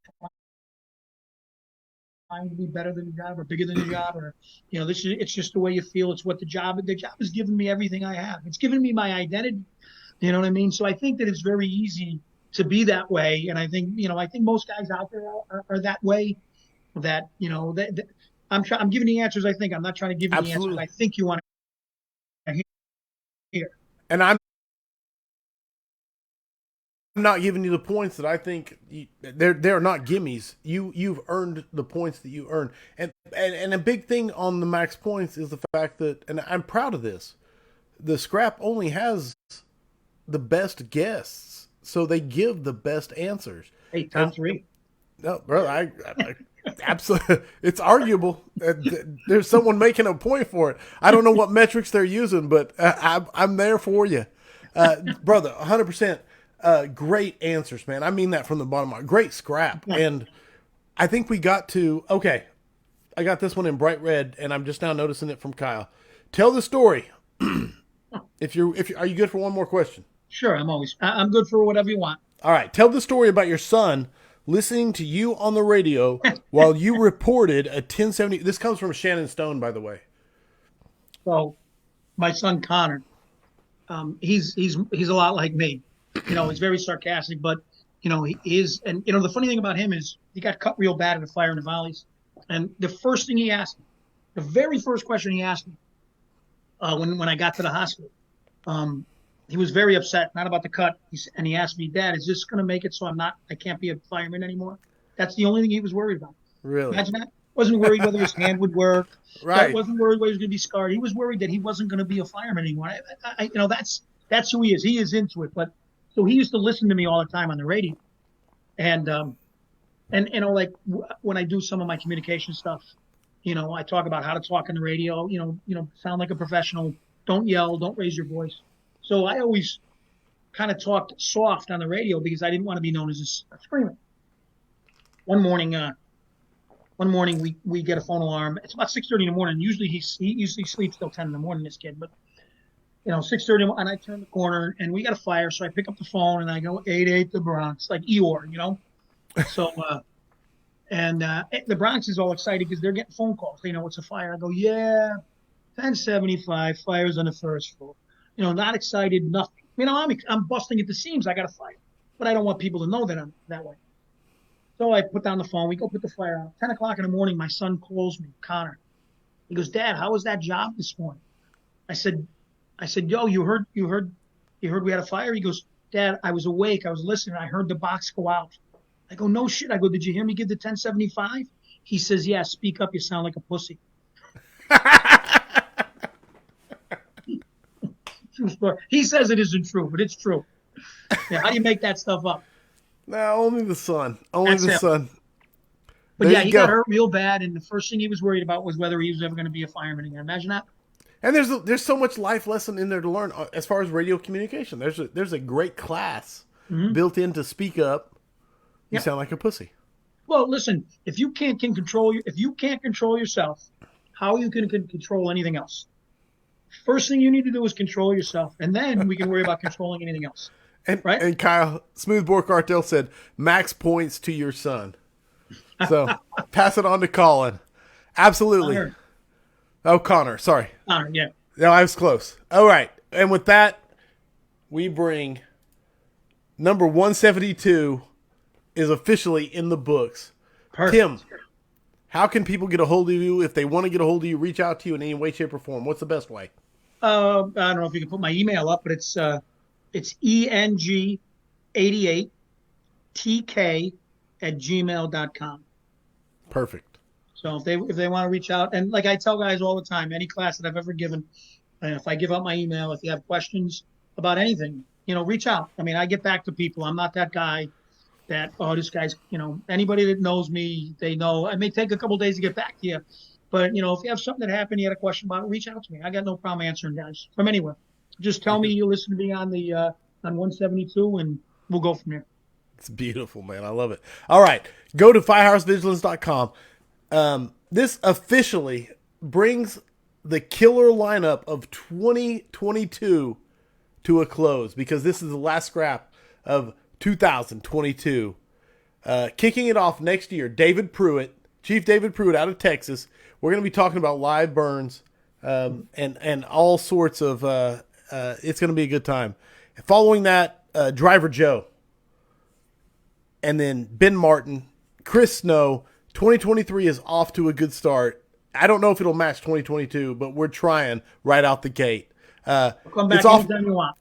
trying to be better than the job or bigger than the job, or it's just the way you feel. It's what the job has given me everything I have. It's given me my identity. You know what I mean? So I think that it's very easy to be that way. And I think most guys out there are that way. That I'm giving you answers. I think I'm not trying to give you the answers Absolutely. I think you want to hear. And I'm not giving you the points that I think they're not gimmies. You've earned the points that you earned, and a big thing on the max points is the fact that, and I'm proud of this. The scrap only has the best guests, so they give the best answers. Hey, top And three. no, brother, I absolutely, it's arguable. There's someone making a point for it. I don't know what metrics they're using, but I'm there for you, brother. 100%. Great answers, man. I mean that from the bottom of my great scrap. And I think we got to, okay, I got this one in bright red, and I'm just now noticing it from Kyle. Tell the story. Are you good for one more question? Sure, I'm good for whatever you want. All right. Tell the story about your son listening to you on the radio while you reported a 1070. This comes from Shannon Stone, by the way. So, my son Connor, he's a lot like me. He's very sarcastic, but he is. And the funny thing about him is he got cut real bad in the fire in the valleys. And the first thing he asked me, the very first question he asked me, when I got to the hospital, he was very upset, not about the cut. And he asked me, Dad, is this going to make it so I can't be a fireman anymore? That's the only thing he was worried about. Really? Imagine that. Wasn't worried whether his hand would work. Right. Wasn't worried whether he was going to be scarred. He was worried that he wasn't going to be a fireman anymore. That's who he is. He is into it. But so he used to listen to me all the time on the radio. And like when I do some of my communication stuff, I talk about how to talk on the radio, sound like a professional, don't yell, don't raise your voice. So I always kind of talked soft on the radio because I didn't want to be known as a screamer. One morning we get a phone alarm. It's about 6:30 in the morning. Usually he usually sleeps till 10 in the morning, this kid, but 6:30, and I turn the corner and we got a fire. So I pick up the phone and I go 88 the Bronx, like Eeyore, So, the Bronx is all excited because they're getting phone calls. They know it's a fire. I go, yeah, 1075, fire's on the first floor. Not excited, nothing. I'm busting at the seams. I got a fire, but I don't want people to know that I'm that way. So I put down the phone. We go put the fire out. 10 o'clock in the morning, my son calls me, Connor. He goes, Dad, how was that job this morning? I said, yo, you heard we had a fire? He goes, Dad, I was awake. I was listening. I heard the box go out. I go, no shit. I go, did you hear me give the 1075? He says, yeah, speak up. You sound like a pussy. True story. He says it isn't true, but it's true. Yeah, how do you make that stuff up? No, only the son. Only That's the him. son. But There yeah, you he go. got hurt real bad, and the first thing he was worried about was whether he was ever going to be a fireman again. Imagine that. And there's so much life lesson in there to learn as far as radio communication. There's a great class built in to speak up. You Yep. sound like a pussy. Well, listen, if you can't control yourself, how are you going to control anything else? First thing you need to do is control yourself, and then we can worry about controlling anything else. Right? And Kyle, Smoothbore Cartel said, max points to your son. So pass it on to Colin. Absolutely. Connor. Oh, Connor. Sorry. Connor, yeah. No, I was close. All right. And with that, we bring number 172 is officially in the books. Perfect. Tim, how can people get a hold of you? If they want to get a hold of you, reach out to you in any way, shape, or form. What's the best way? I don't know if you can put my email up, but it's eng88tk@gmail.com. Perfect. So if they want to reach out, and like I tell guys all the time, any class that I've ever given, and if I give out my email, if you have questions about anything, reach out. I mean, I get back to people. I'm not that guy that, this guy's, anybody that knows me, they know. It may take a couple days to get back to you, but if you have something that happened, you had a question about it, reach out to me. I got no problem answering guys from anywhere. Just tell me you listen to me on the on 172, and we'll go from there. It's beautiful, man. I love it. All right. Go to firehousevigilance.com. This officially brings the killer lineup of 2022 to a close because this is the last scrap of 2022. Kicking it off next year, Chief David Pruitt out of Texas. We're going to be talking about live burns and all sorts of it's going to be a good time. Following that, Driver Joe. and then Ben Martin, Chris Snow. 2023 is off to a good start. I don't know if it'll match 2022, but we're trying right out the gate. Come back it's off. anytime you want.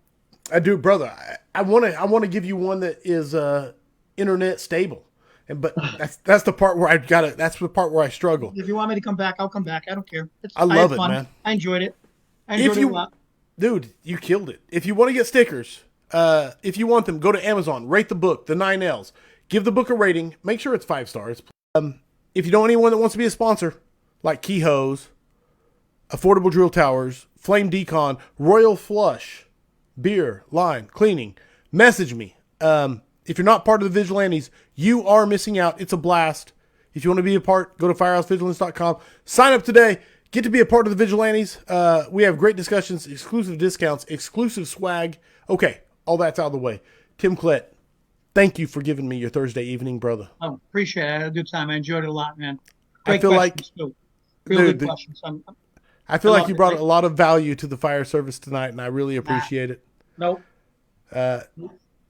I do, brother. I want to give you one that is internet stable, but that's the part where I got it. That's the part where I struggle. If you want me to come back, I'll come back. I don't care. I love it, man. I enjoyed it. I enjoyed it a lot. Dude, you killed it. If you want to get stickers, if you want them, go to Amazon, rate the book, the 9 L's. Give the book a rating. Make sure it's 5 stars. If you know anyone that wants to be a sponsor, like Key Hose, Affordable Drill Towers, Flame Decon, Royal Flush, Beer, Line, Cleaning, message me. If you're not part of the Vigilantes, you are missing out. It's a blast. If you want to be a part, go to firehousevigilance.com. Sign up today. Get to be a part of the Vigilantes. We have great discussions, exclusive discounts, exclusive swag. Okay, all that's out of the way. Tim Klett, thank you for giving me your Thursday evening, brother. Oh, appreciate it. I had a good time. I enjoyed it a lot, man. I feel like good questions. I feel like you brought a lot of value to the fire service tonight, and I really appreciate it. Nope.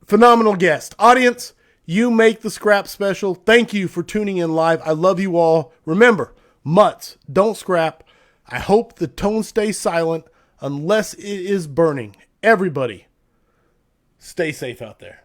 Phenomenal guest. Audience, you make the scrap special. Thank you for tuning in live. I love you all. Remember, mutts, don't scrap. I hope the tone stays silent unless it is burning. Everybody, stay safe out there.